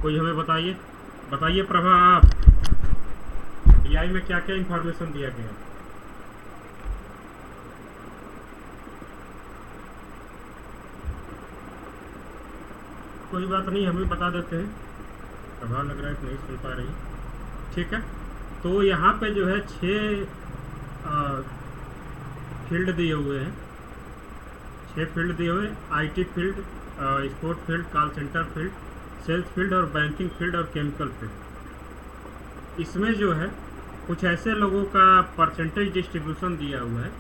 कोई हमें बताइए, बताइए प्रभा, आप डीआई में क्या क्या इंफॉर्मेशन दिया गया है? कोई बात नहीं, हमें बता देते हैं। प्रभा लग रहा है कि नहीं सुन पा रही। ठीक है, तो यहाँ पे जो है 6 फील्ड दिए हुए हैं। 6 फील्ड दिए हुए हैं: IT field, sport field, call centre field, sales field और बैंकिंग फील्ड और केमिकल फील्ड। इसमें जो है कुछ ऐसे लोगों का परसेंटेज डिस्ट्रीब्यूशन दिया हुआ है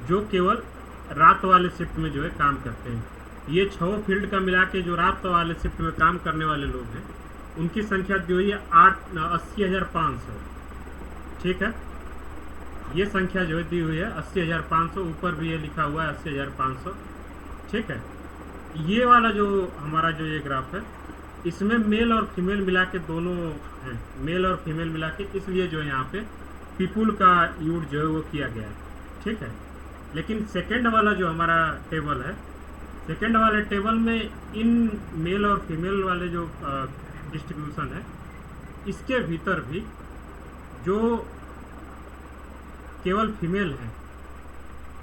जो केवल रात वाले शिफ्ट में जो है काम करते हैं। ये 6 फील्ड का मिला के जो रात वाले शिफ्ट में काम करने वाले लोग हैं, उनकी संख्या दी हुई है 80,500। ठीक है, ये संख्या जो है दी हुई है 80,500, ऊपर भी ये लिखा हुआ है 80,500। ठीक है, ये वाला जो हमारा जो ये ग्राफ है, इसमें मेल और फीमेल मिला के दोनों हैं, मेल और फीमेल मिला के, इसलिए जो है यहाँ पे पीपुल का यूज जो है वो किया गया है। ठीक है, लेकिन सेकंड वाला जो हमारा टेबल है, सेकंड वाले टेबल में इन मेल और फीमेल वाले जो डिस्ट्रीब्यूशन है, इसके भीतर भी जो केवल फीमेल है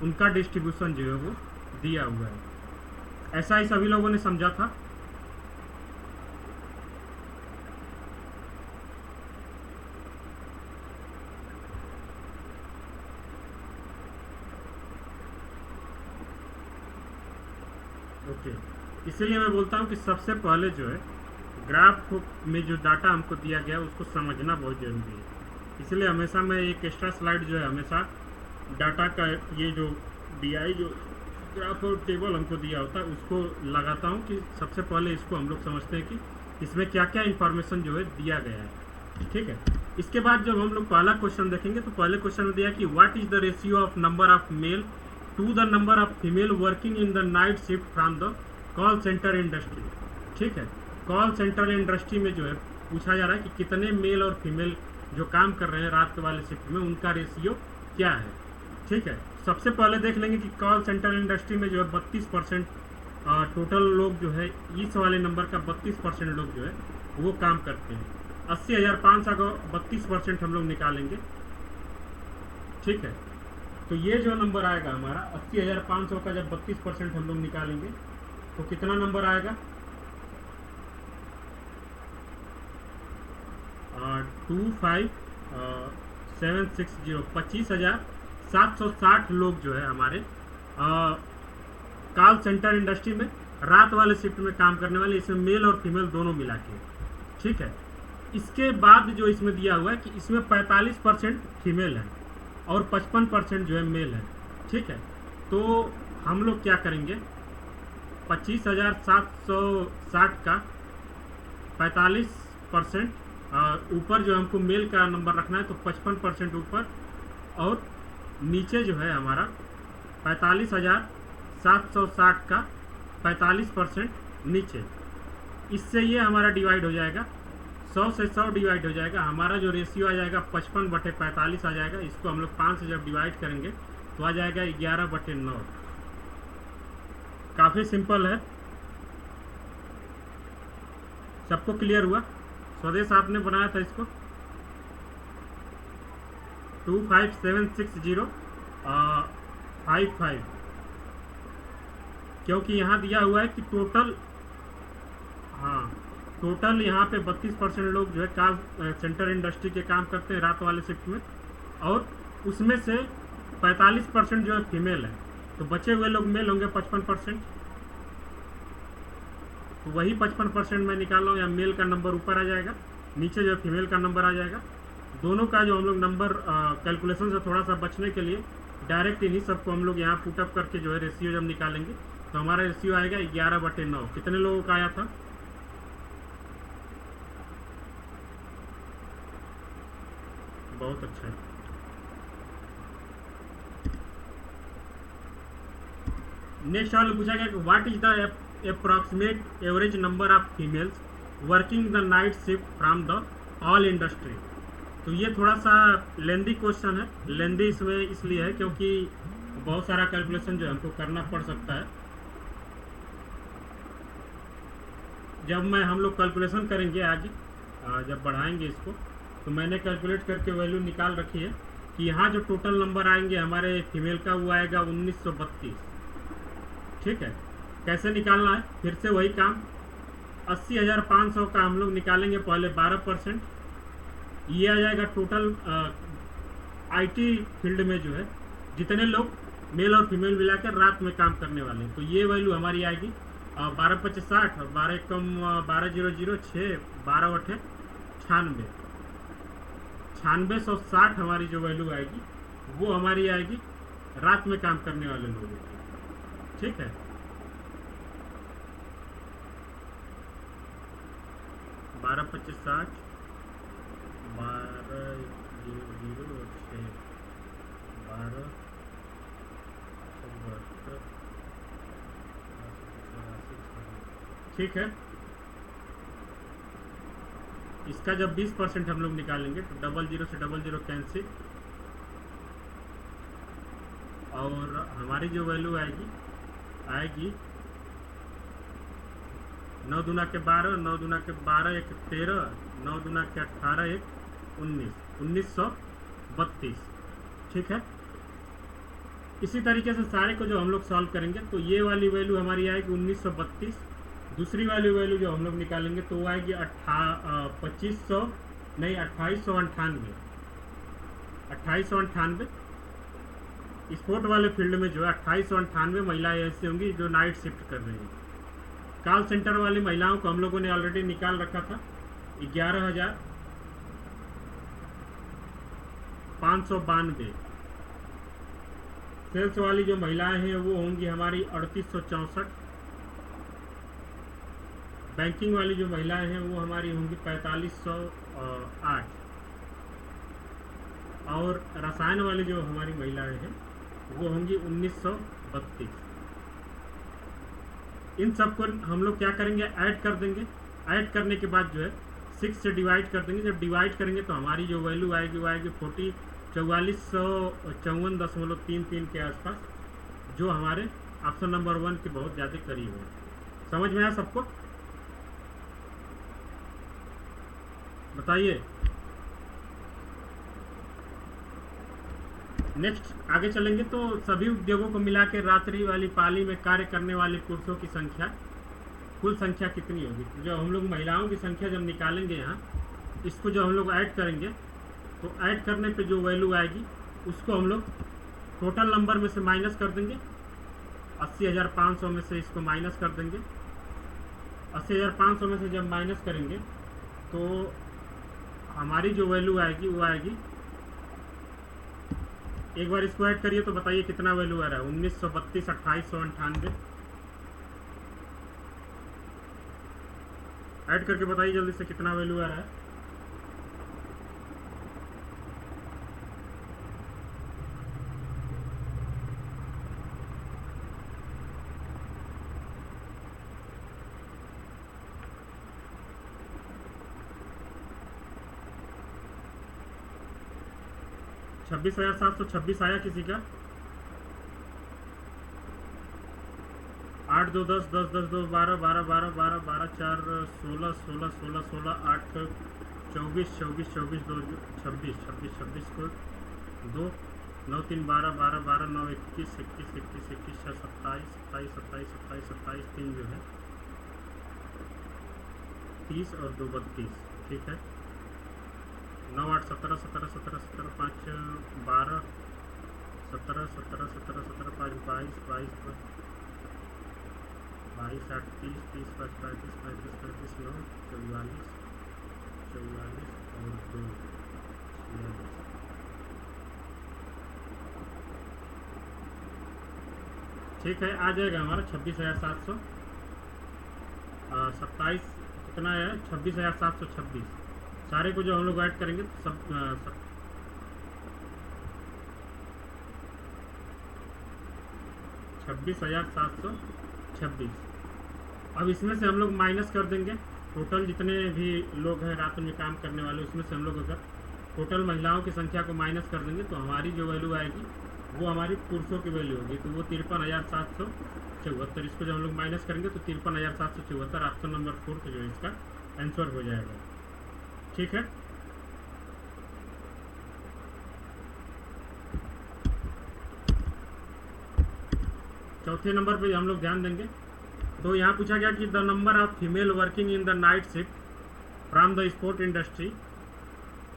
उनका डिस्ट्रीब्यूशन जो है वो दिया हुआ है। ऐसा ही सभी लोगों ने समझा था। ओके, इसीलिए मैं बोलता हूँ कि सबसे पहले जो है ग्राफ में जो डाटा हमको दिया गया है उसको समझना बहुत ज़रूरी है। इसलिए हमेशा मैं एक एक्स्ट्रा स्लाइड जो है हमेशा डाटा का, ये जो डीआई जो ग्राफ और टेबल हमको दिया होता है उसको लगाता हूँ कि सबसे पहले इसको हम लोग समझते हैं कि इसमें क्या क्या इन्फॉर्मेशन जो है दिया गया है। ठीक है, इसके बाद जब हम लोग पहला क्वेश्चन देखेंगे तो पहले क्वेश्चन में दिया कि what is the ratio of number of male to the number of female working in the night shift from the call centre industry. ठीक है, कॉल सेंटर इंडस्ट्री में जो है पूछा जा रहा है कि कितने मेल और फीमेल जो काम कर रहे हैं रात वाले शिफ्ट में, उनका रेशियो क्या है। ठीक है, सबसे पहले देख लेंगे कि कॉल सेंटर इंडस्ट्री में जो है 32% टोटल लोग जो है, इस वाले नंबर का 32% लोग जो है वो काम करते हैं। 80,500 का 32% हम लोग निकालेंगे। ठीक है, तो ये जो नंबर आएगा हमारा 80,500 का जब 32% हम लोग निकालेंगे तो कितना नंबर आएगा? 25,760, 25,760 लोग जो है हमारे कॉल सेंटर इंडस्ट्री में रात वाले शिफ्ट में काम करने वाले, इसमें मेल और फीमेल दोनों मिला के। ठीक है, इसके बाद जो इसमें दिया हुआ है कि इसमें 45% फीमेल है और 55% जो है मेल है। ठीक है, तो हम लोग क्या करेंगे, 25,760 का 45% ऊपर जो हमको मेल का नंबर रखना है तो 55% ऊपर, और नीचे जो है हमारा 45,760 का 45% नीचे। इससे ये हमारा डिवाइड हो जाएगा, 100 से 100 डिवाइड हो जाएगा। हमारा जो रेशियो आ जाएगा 55/45 आ जाएगा। इसको हम लोग 5 से जब डिवाइड करेंगे तो आ जाएगा 11/9। काफ़ी सिंपल है, सबको क्लियर हुआ? स्वदेश आपने बनाया था इसको 25760 क्योंकि यहाँ दिया हुआ है कि टोटल, हाँ, टोटल यहाँ पे 32% लोग जो है कॉल सेंटर इंडस्ट्री के काम करते हैं रात वाले शिफ्ट में, और उसमें से 45% जो है फीमेल है, तो बचे हुए लोग मेल होंगे 55%। तो वही 55% मैं निकाल रहा हूँ, या मेल का नंबर ऊपर आ जाएगा, नीचे जो फीमेल का नंबर आ जाएगा। दोनों का जो हम लोग नंबर कैलकुलेशन से थोड़ा सा बचने के लिए डायरेक्ट इन्हीं सबको हम लोग यहाँ पुटअप करके जो है रेशियो जब निकालेंगे तो हमारा रेशियो आएगा 11/9। कितने लोगों का आया था? बहुत अच्छा है। नेक्स्ट सवाल पूछा गया कि what is the approximate average number of females working the night shift from the all industry. तो ये थोड़ा सा लेंदी क्वेश्चन है। लेंदी इसमें इसलिए है क्योंकि बहुत सारा कैलकुलेशन जो है हमको करना पड़ सकता है। जब मैं हम लोग कैलकुलेशन करेंगे आगे, जब बढ़ाएंगे इसको, तो मैंने कैलकुलेट करके वैल्यू निकाल रखी है कि यहाँ जो टोटल नंबर आएंगे हमारे फीमेल का, वो आएगा 1932। ठीक है, कैसे निकालना है, फिर से वही काम, 80,500 का हम लोग निकालेंगे पहले 12%। ये आ जाएगा टोटल आईटी फील्ड में जो है जितने लोग मेल और फीमेल मिलाकर रात में काम करने वाले हैं, तो ये वैल्यू हमारी आएगी 12×25 60, 12 कम 12,006, 12 96, 9660 हमारी जो वैल्यू आएगी वो हमारी आएगी रात में काम करने वाले लोगों की। ठीक है, 12×25 60, 12,006, 12 ठीक है। इसका जब 20% हम लोग निकालेंगे तो 00 से 00 कैंसिल, और हमारी जो वैल्यू आएगी 9 दूना के 12, 9 दूना के 12, 1 13, 9 दूना के 18, 1 19, 1932। ठीक है, इसी तरीके से सारे को जो हम लोग सॉल्व करेंगे तो ये वाली वैल्यू हमारी आएगी 1932। दूसरी वाली वैल्यू जो हम लोग निकालेंगे तो वो आएगी 2898। 2898 स्पोर्ट वाले फील्ड में जो है 2898 महिलाएं ऐसी होंगी जो नाइट शिफ्ट कर रही हैं। कॉल सेंटर वाली महिलाओं को हम लोगों ने ऑलरेडी निकाल रखा था 11,592। सेल्स वाली जो महिलाएं हैं वो होंगी हमारी 3864। बैंकिंग वाली जो महिलाएं हैं वो हमारी होंगी 4508, और रसायन वाली जो हमारी महिलाएं हैं वो होंगी 1932। इन सबको हम लोग क्या करेंगे, ऐड कर देंगे। ऐड करने के बाद जो है 6 से डिवाइड कर देंगे। जब डिवाइड करेंगे तो हमारी जो वैल्यू आएगी वो आएगी 4454.33 के आसपास, जो हमारे ऑप्शन नंबर 1 के बहुत ज़्यादा करीब है। समझ में आया सबको? बताइए। नेक्स्ट आगे चलेंगे तो सभी उद्योगों को मिला के रात्रि वाली पाली में कार्य करने वाले पुरुषों की संख्या, कुल संख्या कितनी होगी। जो हम लोग महिलाओं की संख्या जब निकालेंगे यहाँ, इसको जो हम लोग ऐड करेंगे तो ऐड करने पे जो वैल्यू आएगी उसको हम लोग टोटल नंबर में से माइनस कर देंगे। 80,500 में से इसको माइनस कर देंगे। 80,500 में से जब माइनस करेंगे तो हमारी जो वैल्यू आएगी वो आएगी, एक बार इसको ऐड करिए तो बताइए कितना वैल्यू आ रहा है। 1932, 2898 ऐड करके बताइए जल्दी से कितना वैल्यू आ रहा है। छब्बीस 26,726 आया किसी का? 8 2 10 10 10 2 12 12 12 12 12 4 16 16 16 16 8 24 24 24 2 26 26 26 को 2 9 3 12 12 12 9 21 21 21 21 6 27 27 27 27 27 3 जो है 30 और 2 32। ठीक है, 9 8 17 17 17 17 5 12 17 17 17 17 5 22 22 22 8 30 30 5 35 35 35 9 44 44 और 2 46। ठीक है, आ जाएगा हमारा 26,727 कितना है, 26,726। सारे को जो हम लोग ऐड करेंगे तो सब 26,726। अब इसमें से हम लोग माइनस कर देंगे टोटल जितने भी लोग हैं रात में काम करने वाले, उसमें से हम लोग अगर टोटल महिलाओं की संख्या को माइनस कर देंगे तो हमारी जो वैल्यू आएगी वो हमारी पुरुषों की वैल्यू होगी, तो वो 53,774। इसको जब हम लोग माइनस करेंगे तो 53,774 ऑप्शन नंबर 4 जो है इसका आंसर हो जाएगा। ठीक है, चौथे नंबर पे हम लोग ध्यान देंगे। तो यहाँ पूछा गया कि the number of female working in the night shift from the sport industry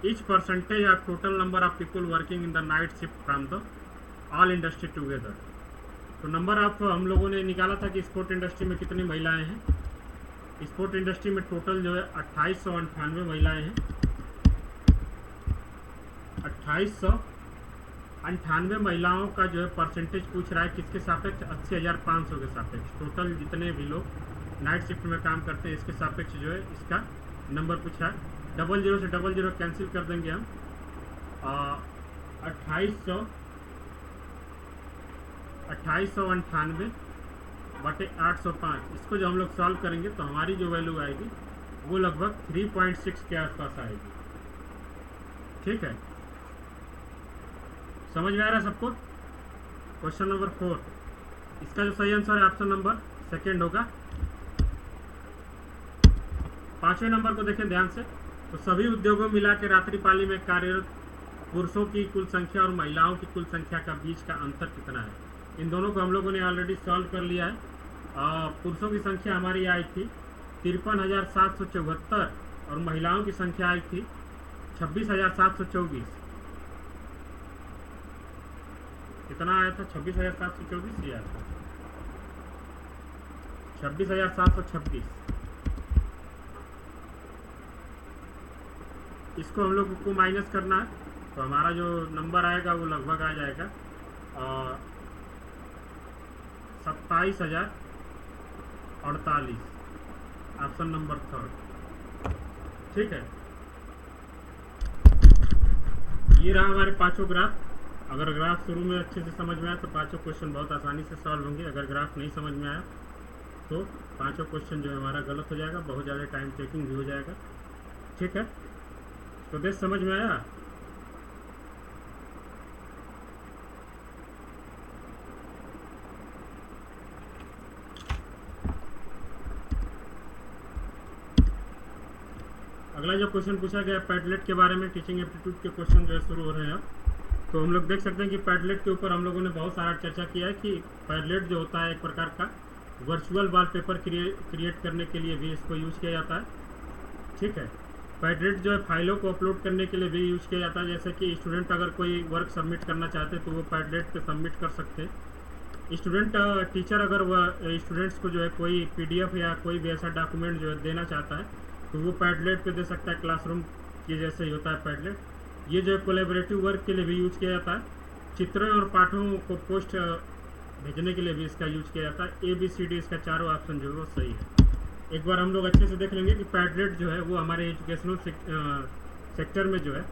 each percentage of total number of people working in the night shift from the all industry together। तो नंबर ऑफ हम लोगों ने निकाला था कि sport industry में कितनी महिलाएं हैं। स्पोर्ट इंडस्ट्री में टोटल जो है 2898 महिलाएं हैं। 2898 महिलाओं का जो है परसेंटेज पूछ रहा है किसके सापेक्ष, 80,500 के सापेक्ष। टोटल जितने भी लोग नाइट शिफ्ट में काम करते हैं इसके सापेक्ष जो है इसका नंबर पूछा है। 00 से 00 कैंसिल कर देंगे हम। 2898 बटे 805, इसको जो हम लोग सॉल्व करेंगे तो हमारी जो वैल्यू आएगी वो लगभग 3.6 के आसपास आएगी। ठीक है, समझ में आ रहा है सबको। क्वेश्चन नंबर 4, इसका जो सही आंसर है ऑप्शन नंबर सेकेंड होगा। 5वें नंबर को देखें ध्यान से। तो सभी उद्योगों मिला के रात्रिपाली में कार्यरत पुरुषों की कुल संख्या और महिलाओं की कुल संख्या का बीच का अंतर कितना है। इन दोनों को हम लोगों ने ऑलरेडी सॉल्व कर लिया है। पुरुषों की संख्या हमारी आई थी 53,774 और महिलाओं की संख्या आई थी 26,724। कितना आया था? 26,724 ही आया था, 26,726। इसको हम लोग को माइनस करना है तो हमारा जो नंबर आएगा वो लगभग आ जाएगा 27,048, ऑप्शन नंबर 3। ठीक है, ये रहा हमारे पांचों ग्राफ। अगर ग्राफ शुरू में अच्छे से समझ में आया तो पांचों क्वेश्चन बहुत आसानी से सॉल्व होंगे। अगर ग्राफ नहीं समझ में आया तो पांचों क्वेश्चन जो है हमारा गलत हो जाएगा, बहुत ज़्यादा टाइम टेकिंग भी हो जाएगा। ठीक है, तो देश समझ में आया। अगला जो क्वेश्चन पूछा गया पैडलेट के बारे में, टीचिंग एप्टीट्यूड के क्वेश्चन जो है शुरू हो रहे हैं। तो हम लोग देख सकते हैं कि पैडलेट के ऊपर हम लोगों ने बहुत सारा चर्चा किया है कि पैडलेट जो होता है एक प्रकार का वर्चुअल वॉलपेपर क्रिएट करने के लिए भी इसको यूज किया जाता है। ठीक है, पैडलेट जो है फाइलों को अपलोड करने के लिए भी यूज किया जाता है। जैसे कि स्टूडेंट अगर कोई वर्क सबमिट करना चाहते हैं तो वो पैडलेट पे सबमिट कर सकते हैं। टीचर अगर वह स्टूडेंट्स को जो है कोई PDF या कोई भी ऐसा डॉक्यूमेंट जो है देना चाहता है तो वो पैडलेट पे दे सकता है। क्लासरूम के जैसे ही होता है पैडलेट। ये जो है कोलैबोरेटिव वर्क के लिए भी यूज किया जाता है। चित्रों और पाठों को पोस्ट भेजने के लिए भी इसका यूज किया जाता है। ABCD इसका चारों ऑप्शन जो है वो सही है। एक बार हम लोग अच्छे से देख लेंगे कि पैडलेट जो है वो हमारे एजुकेशनल सेक्टर में जो है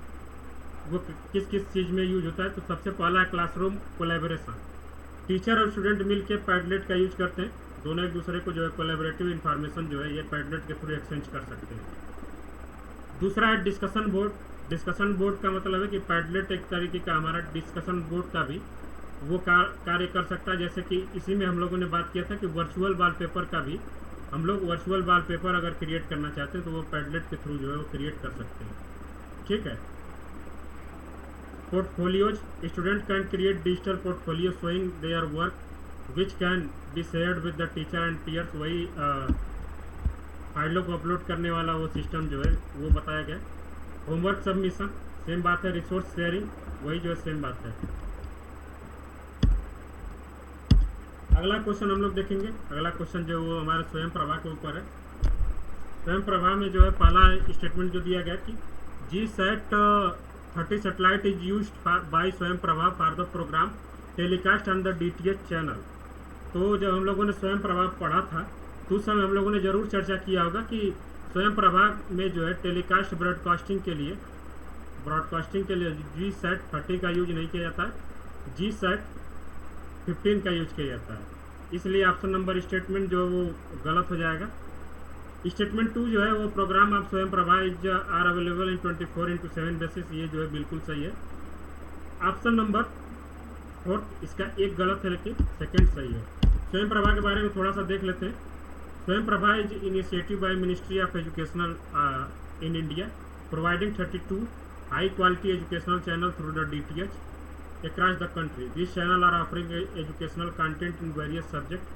वो किस किस चीज़ में यूज होता है। तो सबसे पहला है क्लासरूम कोलैबोरेशन। टीचर और स्टूडेंट मिलकर पैडलेट का यूज करते हैं। दोनों एक दूसरे को जो है कोलैबोरेटिव इन्फॉर्मेशन जो है ये पैडलेट के थ्रू एक्सचेंज कर सकते हैं। दूसरा है डिस्कशन बोर्ड। डिस्कशन बोर्ड का मतलब है कि पैडलेट एक तरीके का हमारा डिस्कशन बोर्ड का भी वो कार्य कर सकता है। जैसे कि इसी में हम लोगों ने बात किया था कि वर्चुअल वॉलपेपर का भी हम लोग वर्चुअल वॉलपेपर अगर क्रिएट करना चाहते हैं तो वो पैडलेट के थ्रू जो है वो क्रिएट कर सकते हैं। ठीक है, portfolios. Student can create digital portfolio showing their work which can be shared with the teacher and peers. वही फाइलों को अपलोड करने वाला वो सिस्टम जो है वो बताया गया। होमवर्क सबमिशन सेम बात है। रिसोर्स शेयरिंग वही जो है सेम बात है। अगला क्वेश्चन हम लोग देखेंगे। अगला क्वेश्चन जो वो हमारे स्वयं प्रभा के ऊपर है। स्वयं प्रभा में जो है पहला स्टेटमेंट जो दिया गया कि GSAT 30 satellite is used by Swayam Prabha for the program telecast on the DTH channel. तो जब हम लोगों ने स्वयं प्रभा पढ़ा था तो उस समय हम लोगों ने ज़रूर चर्चा किया होगा कि स्वयं प्रभा में जो है टेलीकास्ट ब्रॉडकास्टिंग के लिए GSAT 30 का यूज नहीं किया जाता है, GSAT 15 का यूज किया जाता है। इसलिए ऑप्शन नंबर स्टेटमेंट जो वो गलत हो जाएगा। स्टेटमेंट 2 जो है वो program of Swayam Prabha is are available in 24/7 basis, ये जो है बिल्कुल सही है। ऑप्शन नंबर 4th, इसका एक गलत है लेकिन सेकंड सही है। स्वयं प्रभा के बारे में थोड़ा सा देख लेते हैं। स्वयं Prabha is initiative by ministry of educational in India providing 32 high quality educational channel through the DTH across the country. These channels are offering educational content in various subjects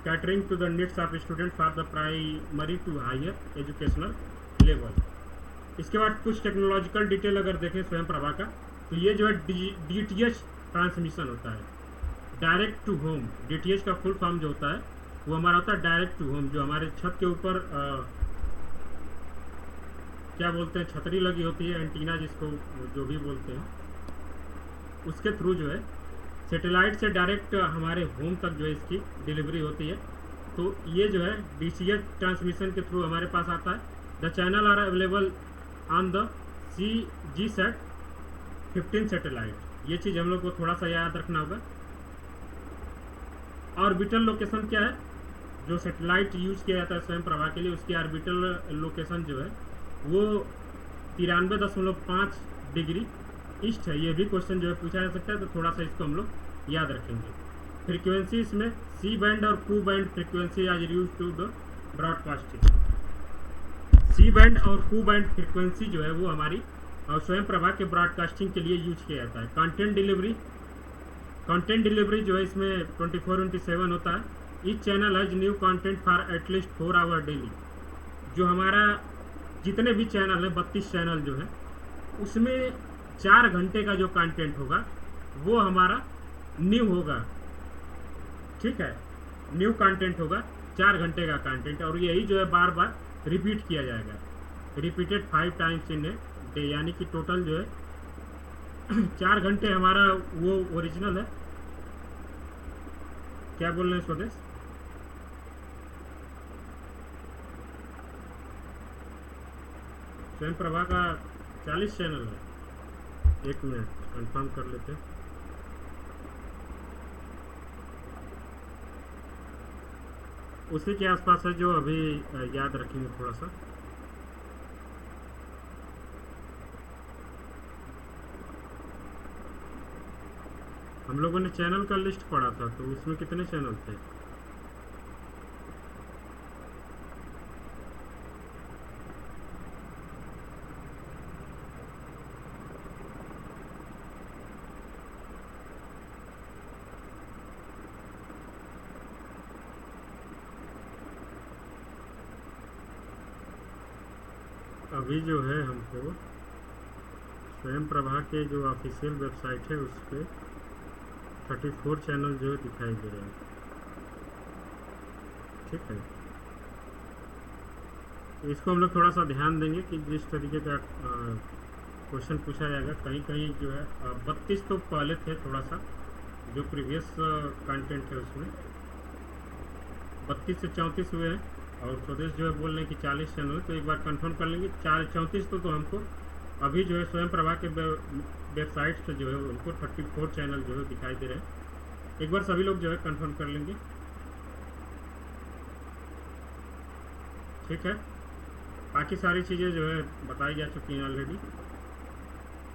catering to the needs of students for the primary to higher educational level. इसके बाद कुछ technological detail अगर देखें स्वयं प्रभा का, तो ये जो है DTH ट्रांसमिशन होता है, डायरेक्ट टू होम। DTH का फुल फॉर्म जो होता है वो हमारा होता है डायरेक्ट टू होम। जो हमारे छत के ऊपर क्या बोलते हैं, छतरी लगी होती है, एंटीना जिसको जो भी बोलते हैं, उसके थ्रू जो है सैटेलाइट से डायरेक्ट हमारे होम तक जो है इसकी डिलीवरी होती है। तो ये जो है DTH ट्रांसमिशन के थ्रू हमारे पास आता है। The channel are available on the GSAT 15 satellite. ये चीज़ हम लोग को थोड़ा सा याद रखना होगा। ऑर्बिटल लोकेशन क्या है, जो सैटेलाइट यूज किया जाता है स्वयं प्रभा के लिए, उसकी ऑर्बिटल लोकेशन जो है वो 93.5 डिग्री ईस्ट है। ये भी क्वेश्चन जो है पूछा जा सकता है, तो थोड़ा सा इसको हम लोग याद रखेंगे। फ्रीक्वेंसी इसमें C बैंड और Q बैंड फ्रीक्वेंसी आज use to the broadcasting. C band और Q बैंड फ्रीक्वेंसी जो है वो हमारी स्वयं प्रभा के ब्रॉडकास्टिंग के लिए यूज किया जाता है। कंटेंट डिलीवरी जो है इसमें 24/7 होता है। Each channel has new content for at least 4 hour daily. जो हमारा जितने भी चैनल है 32 चैनल जो है उसमें 4 घंटे का जो कंटेंट होगा वो हमारा न्यू होगा, ठीक है, न्यू कंटेंट होगा 4 घंटे का कंटेंट, और यही जो है बार बार रिपीट किया जाएगा, repeated 5 times in a day, यानी कि टोटल जो है 4 घंटे हमारा वो ओरिजिनल है। क्या बोल रहे हैं स्वदेश? स्वयं प्रभा का 40 चैनल है। एक मिनट कंफर्म कर लेते हैं। उसी के आसपास है जो अभी याद रखेंगे थोड़ा सा। हम लोगों ने चैनल का लिस्ट पढ़ा था, तो उसमें कितने चैनल थे? अभी जो है हमको स्वयं प्रभा के जो ऑफिशियल वेबसाइट है उस पर 34 चैनल जो है दिखाई दे रहे हैं, ठीक है। तो इसको हम लोग थोड़ा सा ध्यान देंगे कि जिस तरीके का क्वेश्चन पूछा जाएगा, कहीं कहीं जो है 32 तो पहले थे, थोड़ा सा जो प्रीवियस कंटेंट है उसमें 32 से 34 हुए हैं, और स्वदेश जो है बोल रहे हैं कि 40 चैनल, तो एक बार कंफर्म कर लेंगे। 34 तो हमको अभी जो है स्वयं प्रभा के वेबसाइट से जो है उनको 34 चैनल जो है दिखाई दे रहे हैं। एक बार सभी लोग जो है कंफर्म कर लेंगे, ठीक है। बाकी सारी चीज़ें जो है बताई जा चुकी हैं ऑलरेडी,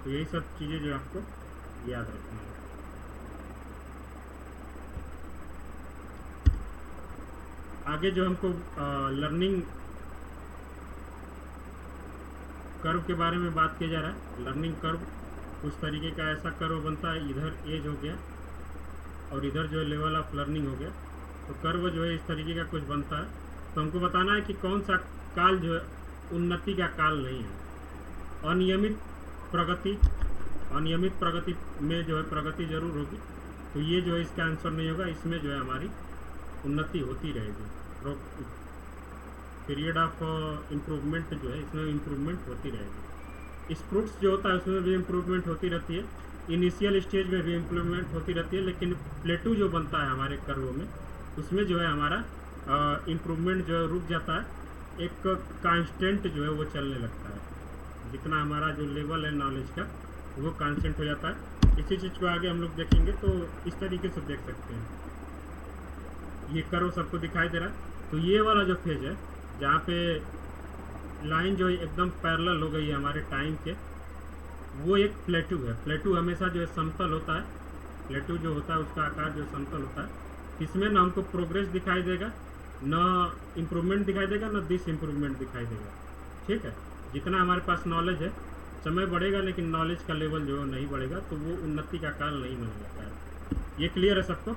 तो यही सब चीज़ें जो आपको याद रखनी है। आगे जो हमको लर्निंग कर्व के बारे में बात किया जा रहा है। लर्निंग कर्व कुछ तरीके का ऐसा कर्व बनता है, इधर एज हो गया और इधर जो है लेवल ऑफ लर्निंग हो गया, तो कर्व जो है इस तरीके का कुछ बनता है। तो हमको बताना है कि कौन सा काल जो है उन्नति का काल नहीं है। अनियमित प्रगति में जो है प्रगति जरूर होगी, तो ये जो है इसका आंसर नहीं होगा। इसमें जो है हमारी उन्नति होती रहेगी, पीरियड ऑफ इम्प्रूवमेंट जो है इसमें इम्प्रूवमेंट होती रहेगी। स्प्रूट्स जो होता है उसमें भी इम्प्रूवमेंट होती रहती है, इनिशियल स्टेज में भी इम्प्रूवमेंट होती रहती है, लेकिन प्लेटू जो बनता है हमारे कर्व में उसमें जो है हमारा इम्प्रूवमेंट जो है रुक जाता है, एक कांस्टेंट जो है वो चलने लगता है। जितना हमारा जो लेवल है नॉलेज का वो कांस्टेंट हो जाता है। इसी चीज़ को आगे हम लोग देखेंगे, तो इस तरीके से देख सकते हैं। ये कर्व सबको दिखाई दे रहा है। तो ये वाला जो फेज है जहाँ पे लाइन जो है एकदम पैरेलल हो गई है हमारे टाइम के, वो एक प्लेटू है। प्लेटू हमेशा जो है समतल होता है, प्लेटू जो होता है उसका आकार जो समतल होता है, इसमें ना हमको प्रोग्रेस दिखाई देगा, ना इम्प्रूवमेंट दिखाई देगा, ना डिस इम्प्रूवमेंट दिखाई देगा। ठीक है, जितना हमारे पास नॉलेज है, समय बढ़ेगा लेकिन नॉलेज का लेवल जो है नहीं बढ़ेगा, तो वो उन्नति का काल नहीं माना जाता है। ये क्लियर है सबको?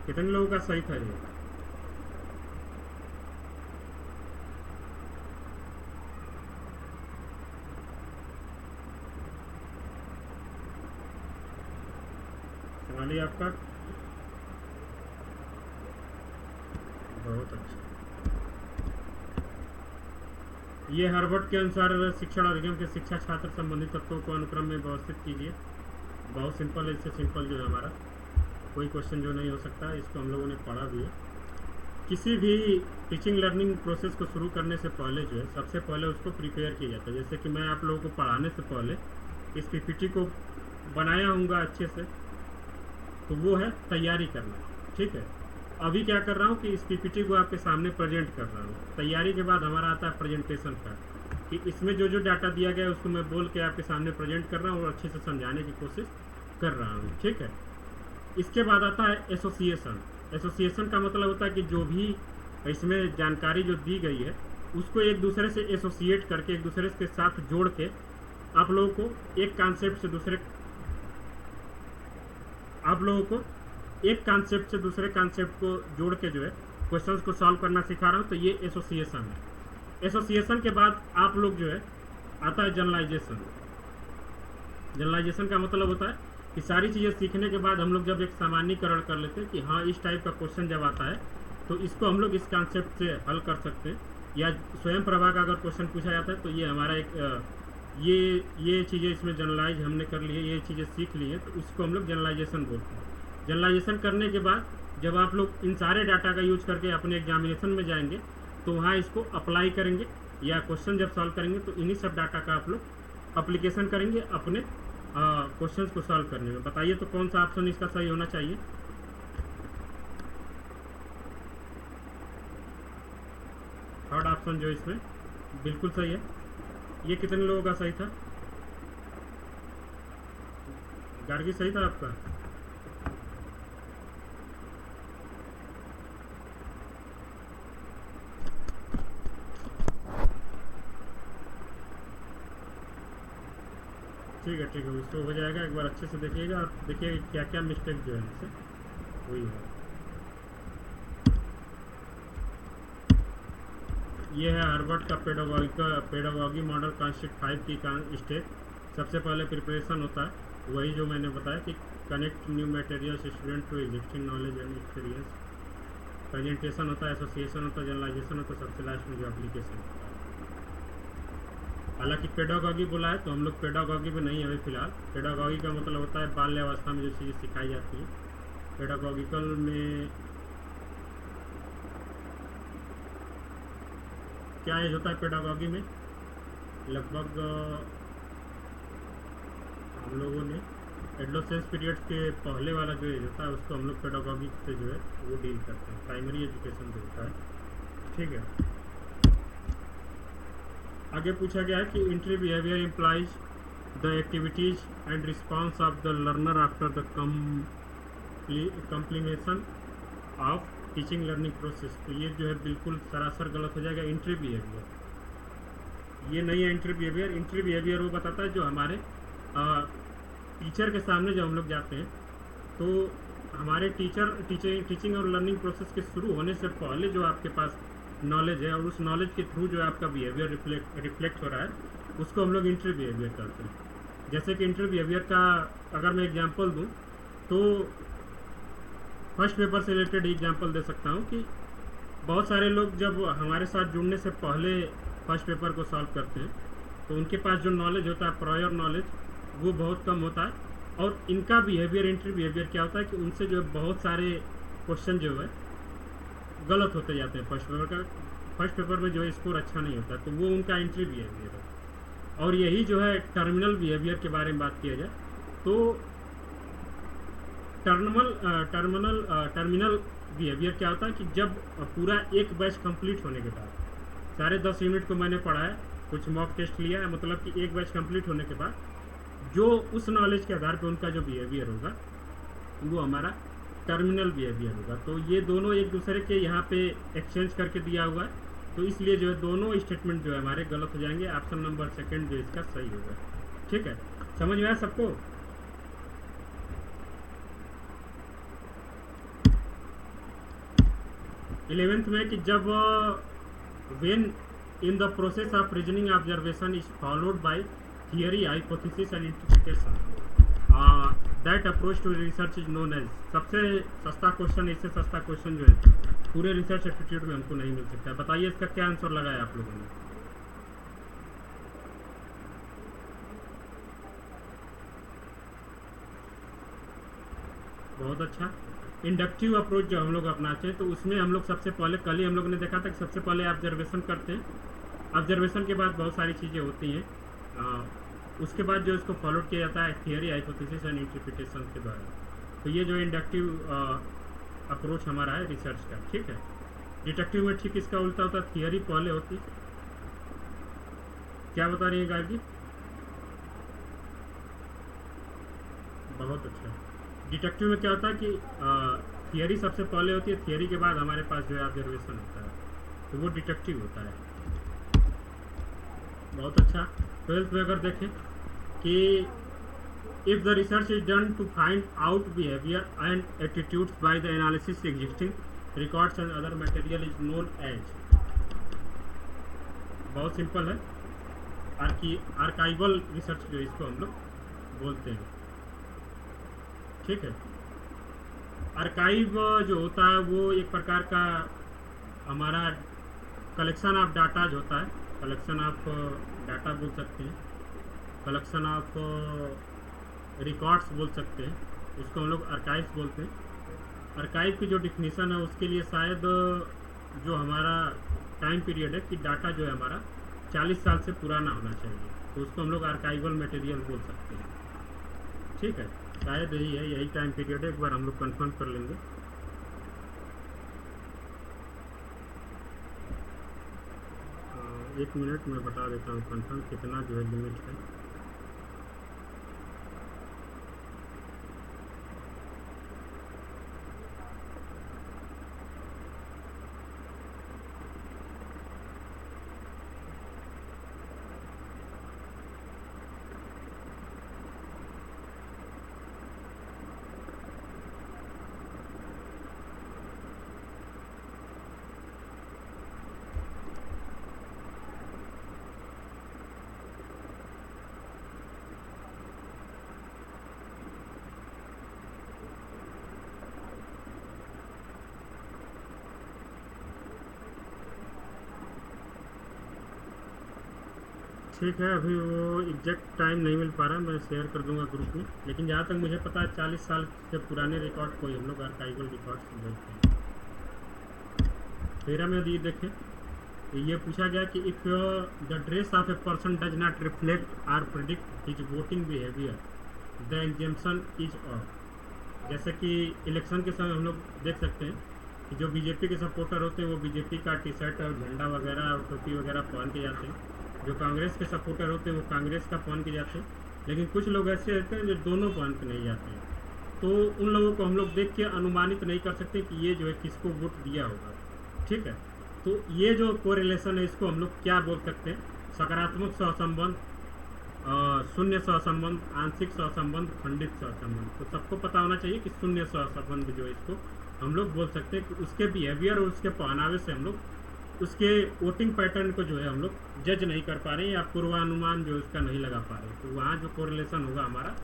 कितने लोगों का सही था ये? सोनाली आपका? बहुत अच्छा। ये हार्वर्ड के अनुसार शिक्षण अधिगम के शिक्षा छात्र संबंधित तत्वों को अनुक्रम में व्यवस्थित कीजिए। बहुत सिंपल है, इससे सिंपल जो है हमारा कोई क्वेश्चन जो नहीं हो सकता, इसको हम लोगों ने पढ़ा भी है। किसी भी टीचिंग लर्निंग प्रोसेस को शुरू करने से पहले जो है सबसे पहले उसको प्रिपेयर किया जाता है। जैसे कि मैं आप लोगों को पढ़ाने से पहले इस पीपीटी को बनाया हूँगा अच्छे से, तो वो है तैयारी करना। ठीक है, अभी क्या कर रहा हूँ कि इस पीपीटी को आपके सामने प्रेजेंट कर रहा हूँ। तैयारी के बाद हमारा आता है प्रेजेंटेशन का, कि इसमें जो जो डाटा दिया गया है उसको मैं बोल के आपके सामने प्रेजेंट कर रहा हूँ और अच्छे से समझाने की कोशिश कर रहा हूँ। ठीक है, इसके बाद आता है एसोसिएशन। एसोसिएशन का मतलब होता है कि जो भी इसमें जानकारी जो दी गई है उसको एक दूसरे से एसोसिएट करके, एक दूसरे के साथ जोड़ के आप लोगों को एक कॉन्सेप्ट से दूसरे कॉन्सेप्ट को जोड़ के जो है क्वेश्चंस को सॉल्व करना सिखा रहा हूँ। तो ये एसोसिएशन है। एसोसिएशन के बाद आप लोग जो है आता है जनरलाइजेशन। जनरलाइजेशन का मतलब होता है कि सारी चीज़ें सीखने के बाद हम लोग जब एक सामान्यीकरण कर लेते हैं कि हाँ इस टाइप का क्वेश्चन जब आता है तो इसको हम लोग इस कॉन्सेप्ट से हल कर सकते हैं, या स्वयं प्रभा का अगर क्वेश्चन पूछा जाता है तो ये हमारा एक ये चीज़ें इसमें जनरलाइज हमने कर ली है, ये चीज़ें सीख ली हैं, तो इसको हम लोग जनरलाइजेशन बोलते हैं। जनरलाइजेशन करने के बाद जब आप लोग इन सारे डाटा का यूज करके अपने एग्जामिनेशन में जाएंगे तो वहाँ इसको अप्लाई करेंगे, या क्वेश्चन जब सॉल्व करेंगे तो इन्हीं सब डाटा का आप लोग अप्लीकेशन करेंगे अपने क्वेश्चंस को सॉल्व करने में। बताइए तो कौन सा ऑप्शन इसका सही होना चाहिए? थर्ड ऑप्शन जो इसमें बिल्कुल सही है। ये कितने लोगों का सही था? गार्गी सही था आपका? ठीक है, उसको हो जाएगा। एक बार अच्छे से देखिएगा और देखिएगा क्या क्या मिस्टेक जो है इससे हुई है। ये है हार्वर्ड का पेडागॉगी मॉडल कॉन्स्टिट्यूट 5 की स्टेप। सबसे पहले प्रिपरेशन होता है, वही जो मैंने बताया कि connect new materials student to existing knowledge and experience. Presentation होता है, एसोसिएशन होता है, जनरलाइजेशन होता है, सबसे लास्ट में जो एप्लीकेशन होता है। हालांकि पेडागॉगी बोला है तो हम लोग पेडागॉगी में नहीं है अभी फिलहाल। पेडागॉगी का मतलब होता है बाल्यावस्था में जो चीज़ें सिखाई जाती हैं। पेडागॉगिकल में क्या एज होता है पेडागॉगी में? लगभग हम लोगों ने एडोलेसेंस पीरियड के पहले वाला जो एज होता है उसको हम लोग पेडागॉगी से जो है वो डील करते हैं, प्राइमरी एजुकेशन जो होता है। ठीक है, आगे पूछा गया है कि entry behaviour implies the activities and response of the learner after the completion of teaching learning process. तो ये जो है बिल्कुल सरासर गलत हो जाएगा। एंट्री बिहेवियर ये नहीं है। एंट्री बिहेवियर वो बताता है जो हमारे टीचर के सामने जब हम लोग जाते हैं तो हमारे टीचिंग और लर्निंग प्रोसेस के शुरू होने से पहले जो आपके पास नॉलेज है और उस नॉलेज के थ्रू जो आपका बिहेवियर रिफ्लेक्ट हो रहा है उसको हम लोग एंट्री बिहेवियर करते हैं। जैसे कि एंट्री बिहेवियर का अगर मैं एग्जांपल दूं तो फर्स्ट पेपर से रिलेटेड एग्जांपल दे सकता हूं कि बहुत सारे लोग जब हमारे साथ जुड़ने से पहले फर्स्ट पेपर को सॉल्व करते हैं तो उनके पास जो नॉलेज होता है, प्रायर नॉलेज, वो बहुत कम होता है। और इनका बिहेवियर, एंट्री बिहेवियर क्या होता है कि उनसे जो है बहुत सारे क्वेश्चन जो है गलत होते जाते हैं। फर्स्ट पेपर में जो है स्कोर अच्छा नहीं होता, तो वो उनका एंट्री बिहेवियर है। और यही जो है टर्मिनल बिहेवियर के बारे में बात किया जाए तो टर्मिनल बिहेवियर क्या होता है कि जब पूरा एक बैच कंप्लीट होने के बाद, सारे 10 यूनिट को मैंने पढ़ा है, कुछ मॉक टेस्ट लिया है, मतलब कि एक बैच कंप्लीट होने के बाद जो उस नॉलेज के आधार पे उनका जो बिहेवियर होगा वो हमारा टर्मिनल बिहेवियर होगा। तो ये दोनों एक दूसरे के यहाँ पे एक्सचेंज करके दिया हुआ है, तो इसलिए जो है दोनों स्टेटमेंट जो है हमारे गलत हो जाएंगे। ऑप्शन नंबर सेकंड जो इसका सही होगा। ठीक है, समझ में आया सबको? 11th में कि जब when in the process of reasoning observation is followed by theory, hypothesis and interpretation, that approach to research is known as। सबसे सस्ता क्वेश्चन, इससे सस्ता क्वेश्चन जो है पूरे रिसर्च एप्टीट्यूड में हमको नहीं मिल सकता है। बताइए इसका क्या आंसर लगाया आप लोगों ने? बहुत अच्छा। इंडक्टिव अप्रोच जो हम लोग अपनाते हैं तो उसमें हम लोग सबसे पहले, कल ही हम लोग ने देखा था कि सबसे पहले ऑब्जर्वेशन करते हैं। ऑब्जर्वेशन के बाद बहुत सारी चीज़ें होती हैं, उसके बाद जो इसको फॉलो किया जाता है थियरी, हाइपोथेसिस एंड इंटरप्रिटेशन के द्वारा। तो ये जो इंडक्टिव अप्रोच हमारा है रिसर्च का। ठीक है, डिटेक्टिव में ठीक इसका उल्टा होता है, थियरी पहले होती। क्या बता रही है गार्गी? बहुत अच्छा। डिटेक्टिव में क्या होता है कि थियरी सबसे पहले होती है, थियरी के बाद हमारे पास जो है ऑब्जर्वेशन होता है, तो वो डिटेक्टिव होता है। बहुत अच्छा। 12th में अगर देखें कि if the research is done to find out behaviour and attitudes by the analysis existing records and other material is known as. बहुत सिंपल है, आर्काइवल रिसर्च जो इसको हम लोग बोलते हैं। ठीक है, आर्काइव जो होता है वो एक प्रकार का हमारा कलेक्शन ऑफ डाटाज होता है। कलेक्शन ऑफ डाटा बोल सकते हैं, कलेक्शन ऑफ रिकॉर्ड्स बोल सकते हैं, उसको हम लोग आर्काइव्स बोलते हैं। आर्काइव की जो डिफिनीसन है उसके लिए शायद जो हमारा टाइम पीरियड है कि डाटा जो है हमारा 40 साल से पुराना होना चाहिए, तो उसको हम लोग आर्काइवल मटेरियल बोल सकते हैं। ठीक है, शायद यही है, यही टाइम पीरियड है। एक बार हम लोग कंफर्म कर लेंगे। एक मिनट में बता देता हूँ कंफर्म कितना जो है लिमिट है। ठीक है, अभी वो एग्जैक्ट टाइम नहीं मिल पा रहा, मैं शेयर कर दूंगा ग्रुप में। लेकिन जहाँ तक मुझे पता है 40 साल से पुराने रिकॉर्ड को हम लोग आर्काइवल रिकॉर्ड्स बोलते हैं। 13 में यदि देखें तो ये पूछा गया कि if the dress of a person does not reflect or predict his voting behaviour the exemption is of. जैसे कि इलेक्शन के समय हम लोग देख सकते हैं कि जो बीजेपी के सपोर्टर होते हैं वो बीजेपी का टी शर्ट और झंडा वगैरह और टोपी वगैरह पहन के जाते हैं, जो कांग्रेस के सपोर्टर होते हैं वो कांग्रेस का पहन के जाते हैं। लेकिन कुछ लोग ऐसे होते हैं जो दोनों पहन के नहीं जाते हैं, तो उन लोगों को हम लोग देख के अनुमानित नहीं कर सकते कि ये जो है किसको वोट दिया होगा। ठीक है, तो ये जो कोरिलेशन है इसको हम लोग क्या बोल सकते हैं? सकारात्मक सहसंबंध, शून्य सहसंबंध, आंशिक सहसंबंध, खंडित सहसंबंध। तो सबको पता होना चाहिए कि शून्य सहसंबंध जो है इसको हम लोग बोल सकते हैं कि उसके बिहेवियर और उसके पहनावे से हम लोग उसके वोटिंग पैटर्न को जो है हम लोग जज नहीं कर पा रहे हैं या पूर्वानुमान जो उसका नहीं लगा पा रहे, तो वहाँ जो कोरिलेशन होगा हमारा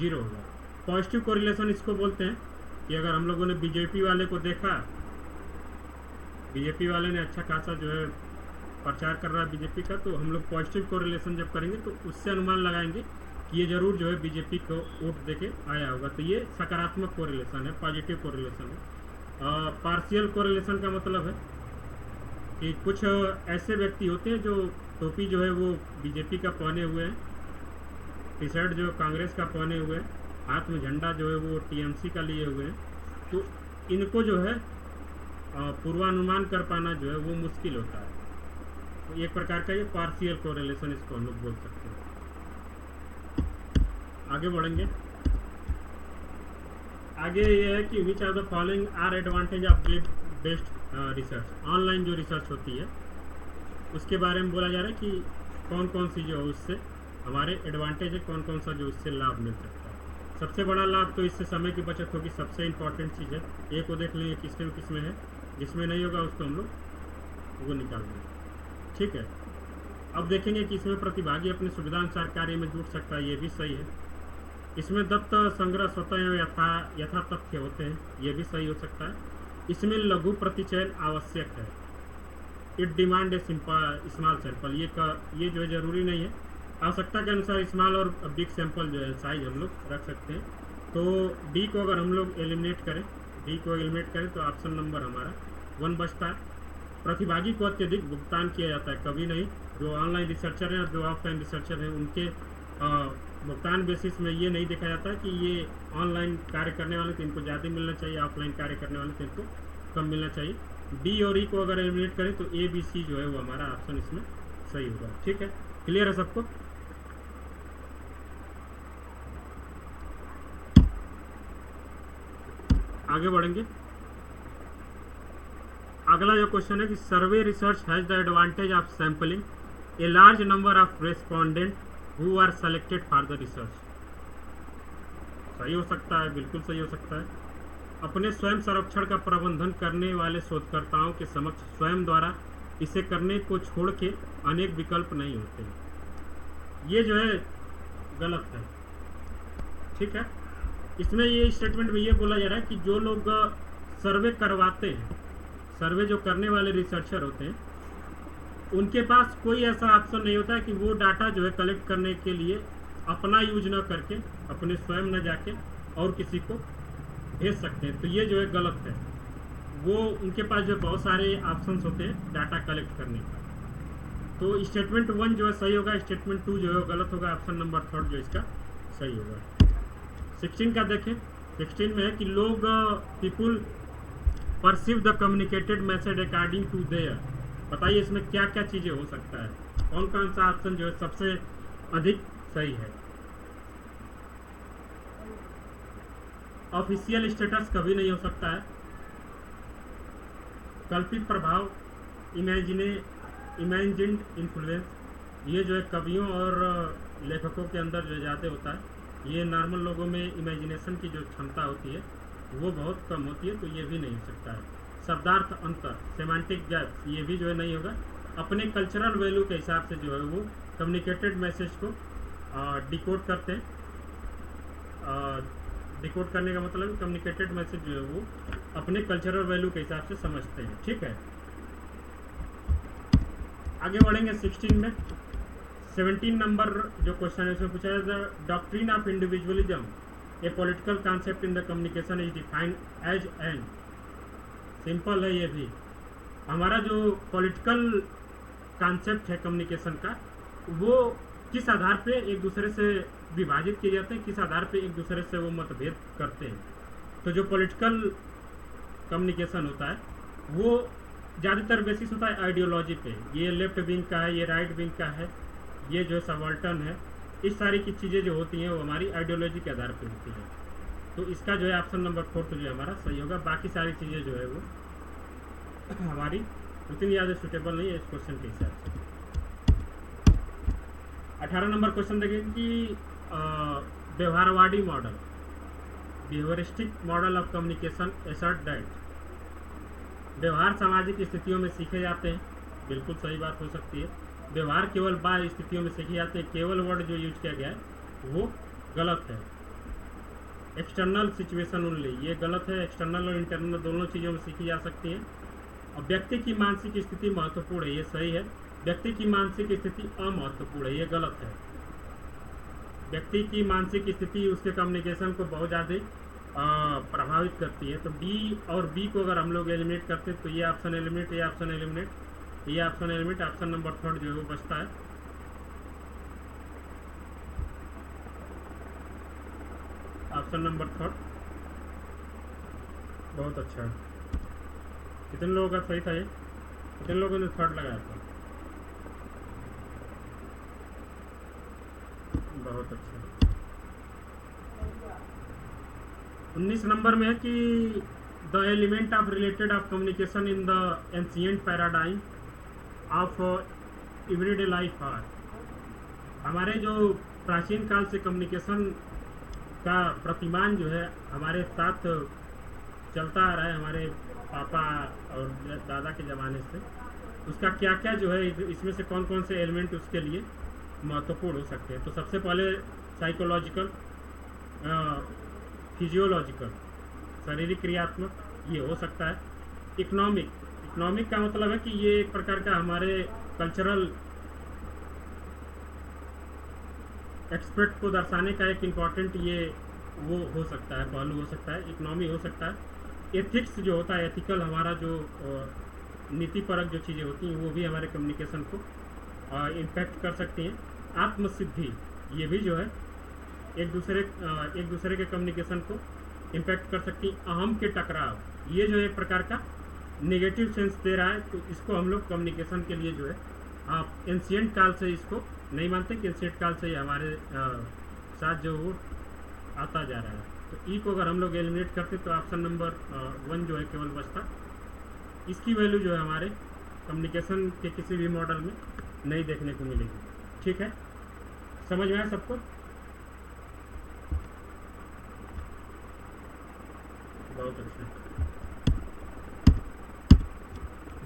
0 होगा। पॉजिटिव कोरिलेशन इसको बोलते हैं कि अगर हम लोगों ने बीजेपी वाले को देखा, बीजेपी वाले ने अच्छा खासा जो है प्रचार कर रहा है बीजेपी का, तो हम लोग पॉजिटिव कोरिलेशन जब करेंगे तो उससे अनुमान लगाएंगे कि ये जरूर जो है बीजेपी को वोट देके आया होगा। तो ये सकारात्मक कोरिलेशन है, पॉजिटिव कोरिलेशन है। पार्शियल कोरिलेशन का मतलब है कि कुछ ऐसे व्यक्ति होते हैं जो टोपी जो है वो बीजेपी का पहने हुए हैं, टी शर्ट जो कांग्रेस का पहने हुए हैं, हाथ में झंडा जो है वो टीएमसी का लिए हुए हैं, तो इनको जो है पूर्वानुमान कर पाना जो है वो मुश्किल होता है। तो एक प्रकार का ये पार्शियल कोरिलेशन इसको हम लोग बोल सकते हैं। आगे बढ़ेंगे। आगे ये है कि which are the following are advantage of web based research. Online जो रिसर्च होती है उसके बारे में बोला जा रहा है कि कौन कौन सी जो है उससे हमारे एडवांटेज है, कौन कौन सा जो उससे लाभ मिल सकता है। सबसे बड़ा लाभ तो इससे समय की बचत होगी, सबसे इम्पॉर्टेंट चीज़ है। एक को देख लेंगे किसमें है, जिसमें नहीं होगा उसको हम लोग वो निकाल देंगे, ठीक है। अब देखेंगे कि इसमें प्रतिभागी अपनी सुविधानुसार कार्य में जुट सकता है, ये भी सही है। इसमें दत्त संग्रह स्वतः यथा तथ्य होते हैं, ये भी सही हो सकता है। इसमें लघु प्रतिचयन आवश्यक है। It demand A small sample, ये जो है जरूरी नहीं है, आवश्यकता के अनुसार स्मॉल और बिग सैंपल जो है साइज हम लोग रख सकते हैं। तो डी को अगर हम लोग एलिमिनेट करें तो ऑप्शन नंबर हमारा 1 बचता है। प्रतिभागी को अत्यधिक भुगतान किया जाता है, कभी नहीं। जो ऑनलाइन रिसर्चर हैं और जो ऑफलाइन रिसर्चर हैं उनके भुगतान बेसिस में ये नहीं देखा जाता कि ये ऑनलाइन कार्य करने वाले तो इनको ज़्यादा मिलना चाहिए, ऑफलाइन कार्य करने वाले तो इनको कम मिलना चाहिए। डी और ई को अगर एलिमिनेट करें तो ए बी सी जो है वो हमारा ऑप्शन इसमें सही होगा, ठीक है। क्लियर है सबको? आगे बढ़ेंगे। अगला जो क्वेश्चन है कि survey research has the advantage of sampling a large number of respondent who are selected for the research. सही हो सकता है, बिल्कुल सही हो सकता है। अपने स्वयं संरक्षण का प्रबंधन करने वाले शोधकर्ताओं के समक्ष स्वयं द्वारा इसे करने को छोड़ के अनेक विकल्प नहीं होते, ये जो है गलत है, ठीक है। इसमें ये स्टेटमेंट में ये बोला जा रहा है कि जो लोग सर्वे करवाते हैं, सर्वे जो करने वाले रिसर्चर होते हैं, उनके पास कोई ऐसा ऑप्शन नहीं होता है कि वो डाटा जो है कलेक्ट करने के लिए अपना यूज ना करके, अपने स्वयं न जाके और किसी को भेज सकते हैं। तो ये जो है गलत है। वो उनके पास जो बहुत सारे ऑप्शंस होते हैं डाटा कलेक्ट करने का। तो स्टेटमेंट 1 जो है सही होगा, स्टेटमेंट 2 जो है वो गलत होगा। ऑप्शन नंबर 3 जो इसका सही होगा। 16 का देखें। 16 में है कि लोग people perceive the communicated message according to their. बताइए इसमें क्या क्या चीज़ें हो सकता है, कौन कौन सा ऑप्शन जो है सबसे अधिक सही है। ऑफिशियल स्टेटस कभी नहीं हो सकता है। कल्पित प्रभाव, इमेजिन्ड इन्फ्लुएंस, ये जो है कवियों और लेखकों के अंदर जो ज़्यादा होता है। ये नॉर्मल लोगों में इमेजिनेशन की जो क्षमता होती है वो बहुत कम होती है, तो ये भी नहीं हो सकता है। शब्दार्थ अंतर, सेमांटिक गैप्स, ये भी जो है नहीं होगा। अपने कल्चरल वैल्यू के हिसाब से जो है वो कम्युनिकेटेड मैसेज को डिकोड करते हैं। डिकोड करने का मतलब कम्युनिकेटेड मैसेज जो है वो अपने कल्चरल वैल्यू के हिसाब से समझते हैं, ठीक है। आगे बढ़ेंगे 16 में। 17 नंबर जो क्वेश्चन है उसमें पूछा जाता है doctrine of individualism a political concept in the communication is defined as an. Simple है ये भी। हमारा जो पॉलिटिकल कॉन्सेप्ट है कम्युनिकेशन का, वो किस आधार पे एक दूसरे से विभाजित किए जाते हैं, किस आधार पे एक दूसरे से वो मतभेद करते हैं। तो जो पॉलिटिकल कम्युनिकेशन होता है वो ज़्यादातर बेसिस होता है आइडियोलॉजी पे। ये लेफ्ट विंग का है, ये राइट विंग का है, ये जो सबाल्टर्न है, इस सारी की चीज़ें जो होती हैं वो हमारी आइडियोलॉजी के आधार पर होती हैं। तो इसका जो है ऑप्शन नंबर 4 जो है हमारा सही होगा। बाकी सारी चीज़ें जो है वो हमारी उतनी ज़्यादा सूटेबल नहीं है इस क्वेश्चन के हिसाब से। 18 नंबर क्वेश्चन देखें कि व्यवहारवादी model, behaviouristic model of communication assert that. व्यवहार सामाजिक स्थितियों में सीखे जाते हैं, बिल्कुल सही बात हो सकती है। व्यवहार केवल बाह्य स्थितियों में सीखे जाते हैं, केवल वर्ड जो यूज किया गया है वो गलत है। एक्सटर्नल सिचुएशन ओनली, ये गलत है। एक्सटर्नल और इंटरनल दोनों चीज़ों में सीखी जा सकती हैं। और व्यक्ति की मानसिक स्थिति महत्वपूर्ण है, ये सही है। व्यक्ति की मानसिक स्थिति अमहत्वपूर्ण है, ये गलत है। व्यक्ति की मानसिक स्थिति उसके कम्युनिकेशन को बहुत ज़्यादा प्रभावित करती है। तो डी और बी को अगर हम लोग एलिमिनेट करते हैं तो ये ऑप्शन एलिमिनेट, ये ऑप्शन एलिमिनेट, ये ऑप्शन एलिमिनेट। ऑप्शन नंबर 3 जो है वो बचता है। ऑप्शन नंबर 3 बहुत अच्छा है। कितने लोगों का सही था ये? कितने लोगों ने 3 लगाया था? बहुत अच्छा। 19 नंबर में है कि the element of related of communication in the ancient paradigm of everyday life are. हमारे जो प्राचीन काल से कम्युनिकेशन का प्रतिमान जो है हमारे साथ चलता आ रहा है, हमारे पापा और दादा के ज़माने से, उसका क्या क्या जो है इसमें से कौन कौन से एलिमेंट उसके लिए महत्वपूर्ण हो सकते हैं। तो सबसे पहले साइकोलॉजिकल, फिजियोलॉजिकल, शारीरिक क्रियात्मक ये हो सकता है। इकोनॉमिक, इकोनॉमिक का मतलब है कि ये एक प्रकार का हमारे कल्चरल एक्सपेक्ट को दर्शाने का एक इम्पॉर्टेंट ये वो हो सकता है, पहलू हो सकता है, इकोनॉमी हो सकता है। एथिक्स जो होता है, एथिकल हमारा जो नीति परक जो चीज़ें होती हैं वो भी हमारे कम्युनिकेशन को इम्पैक्ट कर सकती हैं। आत्मसिद्धि ये भी जो है एक दूसरे के कम्युनिकेशन को इम्पैक्ट कर सकती हैं। अहम के टकराव ये जो एक प्रकार का नेगेटिव सेंस दे रहा है, तो इसको हम लोग कम्युनिकेशन के लिए जो है आप एंशिएंट काल से इसको नहीं मानते कि एंशिएंट काल से ये हमारे साथ जो वो आता जा रहा है। तो ई को अगर हम लोग एलिमिनेट करते तो ऑप्शन नंबर 1 जो है केवल बचता। इसकी वैल्यू जो है हमारे कम्युनिकेशन के किसी भी मॉडल में नहीं देखने को मिलेगी। ठीक है, समझ में आया सबको? बहुत अच्छा।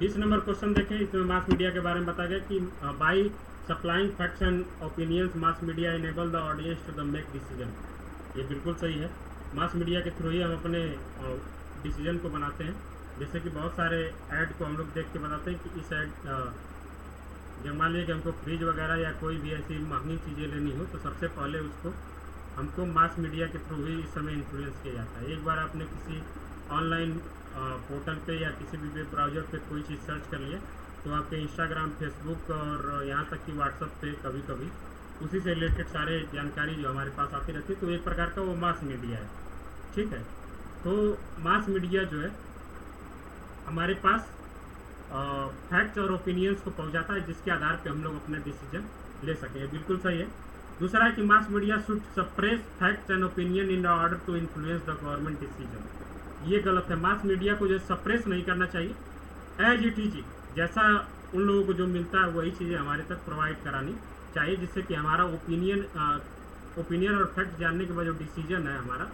20 नंबर क्वेश्चन देखें, इसमें मास मीडिया के बारे में बताया गया कि by supplying facts and opinions mass media enable the audience to the make decision. ये बिल्कुल सही है। मास मीडिया के थ्रू ही हम अपने डिसीजन को बनाते हैं। जैसे कि बहुत सारे ऐड को हम लोग देख के बताते हैं कि इस ऐड जब मान लीजिए कि हमको फ्रिज वगैरह या कोई भी ऐसी महंगी चीज़ें लेनी हो तो सबसे पहले उसको हमको मास मीडिया के थ्रू ही इस समय इन्फ्लुएंस किया जाता है। एक बार आपने किसी ऑनलाइन पोर्टल पे या किसी भी वेब ब्राउज़र पे कोई चीज़ सर्च कर लिया तो आपके इंस्टाग्राम, फेसबुक और यहाँ तक कि व्हाट्सएप पे कभी कभी उसी से रिलेटेड सारे जानकारी जो हमारे पास आती रहती है। तो एक प्रकार का वो मास मीडिया है। ठीक है, तो मास मीडिया जो है हमारे पास फैक्ट्स और ओपिनियंस को पहुंचाता है जिसके आधार पे हम लोग अपना डिसीजन ले सकें। बिल्कुल सही है। दूसरा है कि mass media should suppress facts and opinion in order to influence the government decision. ये गलत है। मास मीडिया को जो सप्रेस नहीं करना चाहिए, एज इट इज, जैसा उन लोगों को जो मिलता है वही चीज़ें हमारे तक प्रोवाइड करानी चाहिए, जिससे कि हमारा ओपिनियन और फैक्ट जानने के बाद जो डिसीजन है हमारा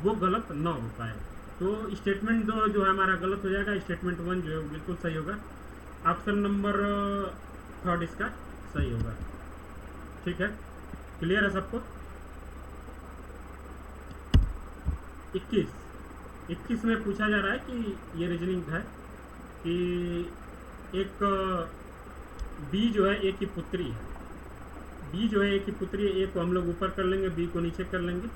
वो गलत न हो पाए। तो स्टेटमेंट 2 जो है हमारा गलत हो जाएगा, स्टेटमेंट 1 जो है वो बिल्कुल सही होगा। ऑप्शन नंबर 3 इसका सही होगा। ठीक है, क्लियर है सबको? 21 में पूछा जा रहा है कि ये रीजनिंग है कि एक बी जो है ए की पुत्री है। बी जो है ए की पुत्री है, ए को हम लोग ऊपर कर लेंगे, बी को नीचे कर लेंगे।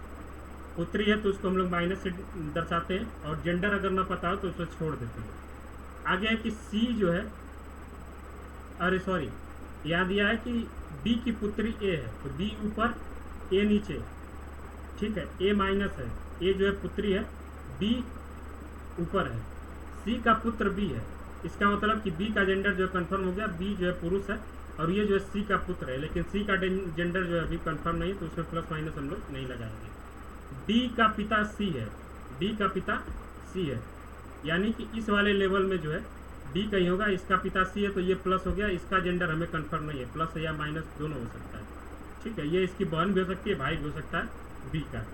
पुत्री है तो उसको हम लोग माइनस से दर्शाते हैं, और जेंडर अगर ना पता हो तो उसको छोड़ देते हैं। आगे है कि सी जो है, अरे सॉरी, याद दिया है कि बी की पुत्री ए है, तो बी ऊपर ए नीचे। ठीक है, ए माइनस है, ए जो है पुत्री है, बी ऊपर है, सी का पुत्र बी है। इसका मतलब कि बी का जेंडर जो है कन्फर्म हो गया, बी जो है पुरुष है और ये जो है सी का पुत्र है। लेकिन सी का जेंडर जो है अभी कन्फर्म नहीं है, तो उसमें प्लस माइनस हम लोग नहीं लगाएंगे। डी का पिता सी है, डी का पिता सी है, यानी कि इस वाले लेवल में जो है डी कहीं होगा, इसका पिता सी है तो ये प्लस हो गया। इसका जेंडर हमें कंफर्म नहीं है, प्लस या माइनस दोनों हो सकता है। ठीक है, ये इसकी बहन भी हो सकती है, भाई भी हो सकता है बी का।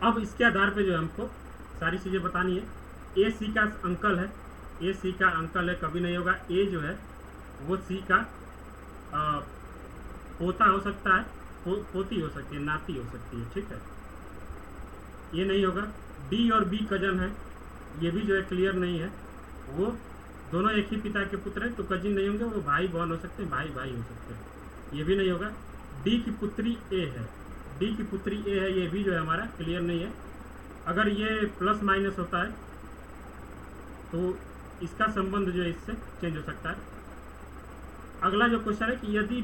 अब इसके आधार पे जो है हमको सारी चीज़ें बतानी है। ए सी का अंकल है, ए सी का अंकल है, कभी नहीं होगा। ए जो है वो सी का पोता हो सकता है, पोती हो सकती है, नाती हो सकती है। ठीक है, ये नहीं होगा। डी और बी कजन है, ये भी जो है क्लियर नहीं है। वो दोनों एक ही पिता के पुत्र हैं तो कजिन नहीं होंगे, वो भाई बहन हो सकते हैं, भाई भाई हो सकते हैं, ये भी नहीं होगा। डी की पुत्री ए है, डी की पुत्री ए है, ये भी जो है हमारा क्लियर नहीं है। अगर ये प्लस माइनस होता है तो इसका संबंध जो है इससे चेंज हो सकता है। अगला जो क्वेश्चन है कि यदि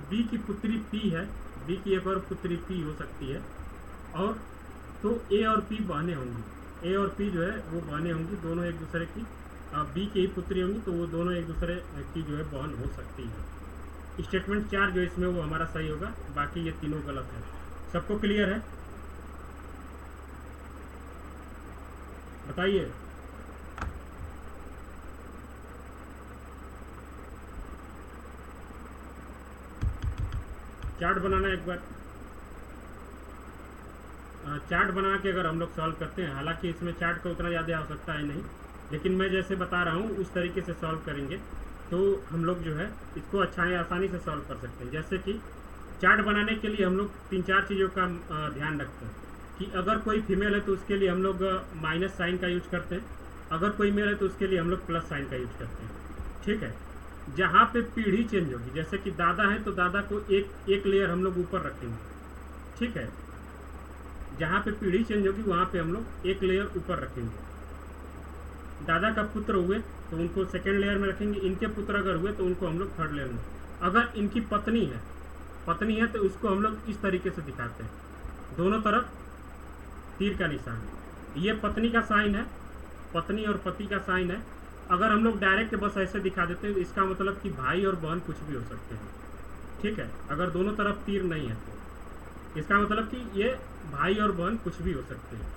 बी की पुत्री पी है, बी की एक और पुत्री पी हो सकती है, और तो ए और पी बहनें होंगी, ए और पी जो है वो बहनें होंगी, दोनों एक दूसरे की बी की ही पुत्री होंगी, तो वो दोनों एक दूसरे की जो है बहन हो सकती है। स्टेटमेंट 4 जो इसमें वो हमारा सही होगा, बाकी ये तीनों गलत है। सबको क्लियर है? बताइए। चार्ट बनाना एक बार चार्ट बना के अगर हम लोग सॉल्व करते हैं, हालांकि इसमें चार्ट का उतना ज़्यादा आवश्यकता है नहीं, लेकिन मैं जैसे बता रहा हूँ उस तरीके से सॉल्व करेंगे तो हम लोग जो है इसको आसानी से सॉल्व कर सकते हैं। जैसे कि चार्ट बनाने के लिए हम लोग 3-4 चीज़ों का ध्यान रखते हैं कि अगर कोई फीमेल है तो उसके लिए हम लोग माइनस साइन का यूज करते हैं, अगर कोई मेल है तो उसके लिए हम लोग प्लस साइन का यूज करते हैं। ठीक है। जहाँ पे पीढ़ी चेंज होगी, जैसे कि दादा है तो दादा को एक लेयर हम लोग ऊपर रखेंगे। ठीक है। जहाँ पे पीढ़ी चेंज होगी वहाँ पे हम लोग एक लेयर ऊपर रखेंगे। दादा का पुत्र हुए तो उनको सेकेंड लेयर में रखेंगे, इनके पुत्र अगर हुए तो उनको हम लोग थर्ड लेयर में। अगर इनकी पत्नी है तो उसको हम लोग इस तरीके से दिखाते हैं, दोनों तरफ तीर का निशान। ये पत्नी का साइन है, पत्नी और पति का साइन है। अगर हम लोग डायरेक्ट बस ऐसे दिखा देते हैं तो इसका मतलब कि भाई और बहन कुछ भी हो सकते हैं। ठीक है। अगर दोनों तरफ तीर नहीं है तो इसका मतलब कि ये भाई और बहन कुछ भी हो सकते हैं।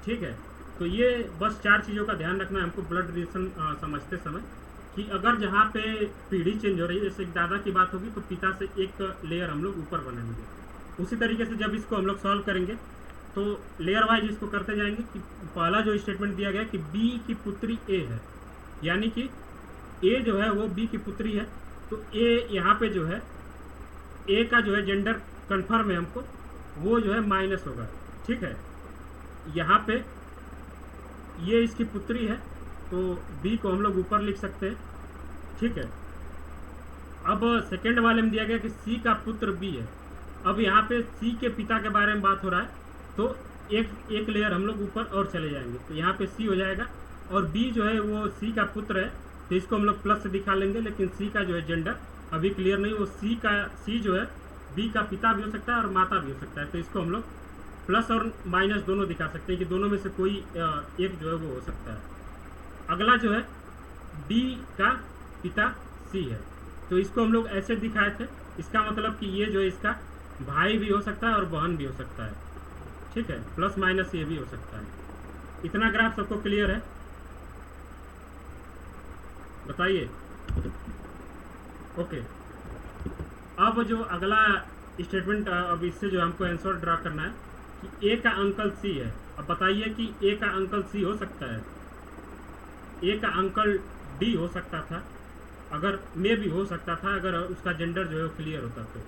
ठीक है। तो ये बस 4 चीज़ों का ध्यान रखना है हमको ब्लड रिलेशन समझते समय, कि अगर जहाँ पे पीढ़ी चेंज हो रही है, जैसे एक दादा की बात होगी तो पिता से एक लेयर हम लोग ऊपर बनाएंगे। उसी तरीके से जब इसको हम लोग सॉल्व करेंगे तो लेयर वाइज इसको करते जाएंगे कि पहला जो स्टेटमेंट दिया गया कि बी की पुत्री ए है, यानी कि ए जो है वो बी की पुत्री है, तो ए यहाँ पे जो है ए का जो है जेंडर कन्फर्म है हमको, वो जो है माइनस होगा। ठीक है। यहाँ पे ये इसकी पुत्री है तो बी को हम लोग ऊपर लिख सकते हैं। ठीक है। अब सेकेंड वाले में दिया गया कि सी का पुत्र बी है। अब यहाँ पे सी के पिता के बारे में बात हो रहा है तो एक लेयर हम लोग ऊपर और चले जाएंगे, तो यहाँ पे सी हो जाएगा। और बी जो है वो सी का पुत्र है तो इसको हम लोग प्लस से दिखा लेंगे, लेकिन सी का जो है जेंडर अभी क्लियर नहीं, वो सी जो है बी का पिता भी हो सकता है और माता भी हो सकता है, तो इसको हम लोग प्लस और माइनस दोनों दिखा सकते हैं कि दोनों में से कोई एक जो है वो हो सकता है। अगला जो है डी का पिता सी है, तो इसको हम लोग ऐसे दिखाए थे, इसका मतलब कि ये जो है इसका भाई भी हो सकता है और बहन भी हो सकता है। ठीक है। प्लस माइनस ये भी हो सकता है। इतना ग्राफ सबको क्लियर है? बताइए। ओके। अब जो अगला स्टेटमेंट, अब इससे जो हमको आंसर ड्रा करना है कि ए का अंकल सी है। अब बताइए कि ए का अंकल सी हो सकता है, ए का अंकल डी हो सकता था, अगर मे भी हो सकता था, अगर उसका जेंडर जो है वो क्लियर होता तो।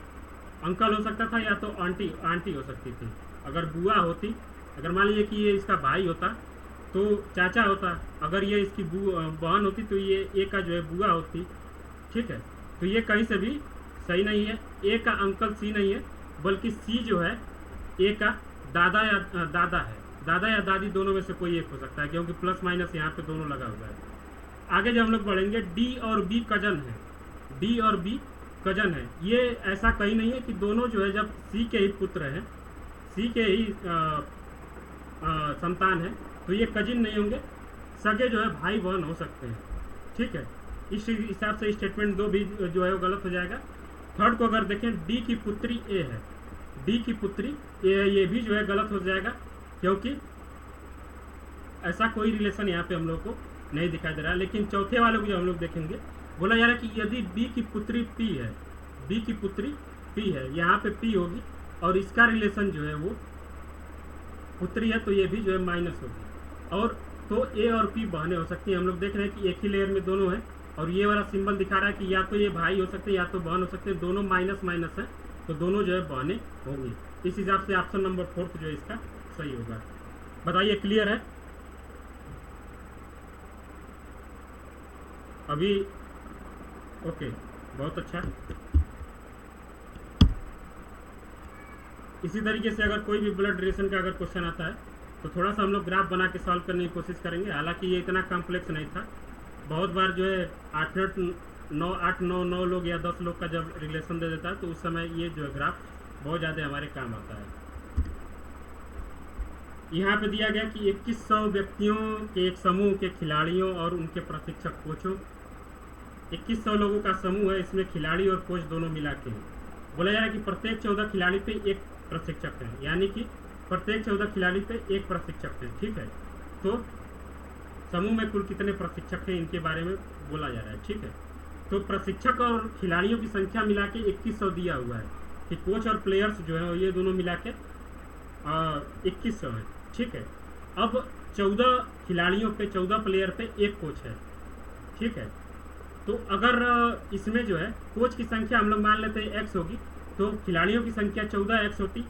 अंकल हो सकता था या तो आंटी हो सकती थी। अगर बुआ होती, अगर मान लीजिए कि ये इसका भाई होता तो चाचा होता, अगर ये इसकी बहन होती तो ये ए का जो है बुआ होती। ठीक है। तो ये कहीं से भी सही नहीं है, ए का अंकल सी नहीं है, बल्कि सी जो है ए का दादा या दादी दोनों में से कोई एक हो सकता है, क्योंकि प्लस माइनस यहाँ पे दोनों लगा हुआ है। आगे जब हम लोग बढ़ेंगे, डी और बी कजन है, डी और बी कजन है। ये ऐसा कहीं नहीं है कि दोनों जो है जब सी के ही पुत्र हैं, सी के ही संतान है, तो ये कजिन नहीं होंगे, सगे जो है भाई बहन हो सकते हैं। ठीक है। इस हिसाब से स्टेटमेंट 2 भी जो है वो गलत हो जाएगा। थर्ड को अगर देखें, डी की पुत्री ए है, डी की पुत्री ए है, ये भी जो है गलत हो जाएगा, क्योंकि ऐसा कोई रिलेशन यहाँ पे हम लोग को नहीं दिखाई दे रहा है। लेकिन चौथे वाले को जो हम लोग देखेंगे, बोला जा रहा है कि यदि बी की पुत्री पी है, बी की पुत्री पी है, यहाँ पे पी होगी और इसका रिलेशन जो है वो पुत्री है, तो ये भी जो है माइनस होगी। और तो ए और पी बहनें हो सकती हैं। हम लोग देख रहे हैं कि एक ही लेयर में दोनों है, और ये वाला सिंबल दिखा रहा है कि या तो ये भाई हो सकते हैं या तो बहन हो सकते हैं, दोनों माइनस माइनस है, तो दोनों जो है बहनें होंगी। इस हिसाब से ऑप्शन नंबर 4 जो है इसका सही होगा। बताइए, क्लियर है अभी? ओके, बहुत अच्छा। इसी तरीके से अगर कोई भी ब्लड रिलेशन का अगर क्वेश्चन आता है तो थोड़ा सा हम लोग ग्राफ बना के सॉल्व करने की कोशिश करेंगे। हालांकि ये इतना कॉम्प्लेक्स नहीं था। बहुत बार जो है 8-9 लोग या 10 लोग का जब रिलेशन दे देता है तो उस समय ये जो है ग्राफ बहुत ज़्यादा हमारे काम आता है। यहाँ पे दिया गया कि 2100 व्यक्तियों के एक समूह के खिलाड़ियों और उनके प्रशिक्षक कोचों, 2100 लोगों का समूह है, इसमें खिलाड़ी और कोच दोनों मिला के हैं। बोला जा रहा है कि प्रत्येक 14 खिलाड़ी पे एक प्रशिक्षक है, यानी कि प्रत्येक 14 खिलाड़ी पे एक प्रशिक्षक है। ठीक है, तो समूह में कुल कितने प्रशिक्षक हैं इनके बारे में बोला जा रहा है। ठीक है, तो प्रशिक्षक और खिलाड़ियों की संख्या मिला के 2100 दिया हुआ है कि कोच और प्लेयर्स जो है ये दोनों मिला के 2100 है। ठीक है, अब 14 खिलाड़ियों पे 14 प्लेयर पे एक कोच है। ठीक है, तो अगर इसमें जो है कोच की संख्या हम लोग मान लेते हैं x होगी, तो खिलाड़ियों की संख्या 14x होती।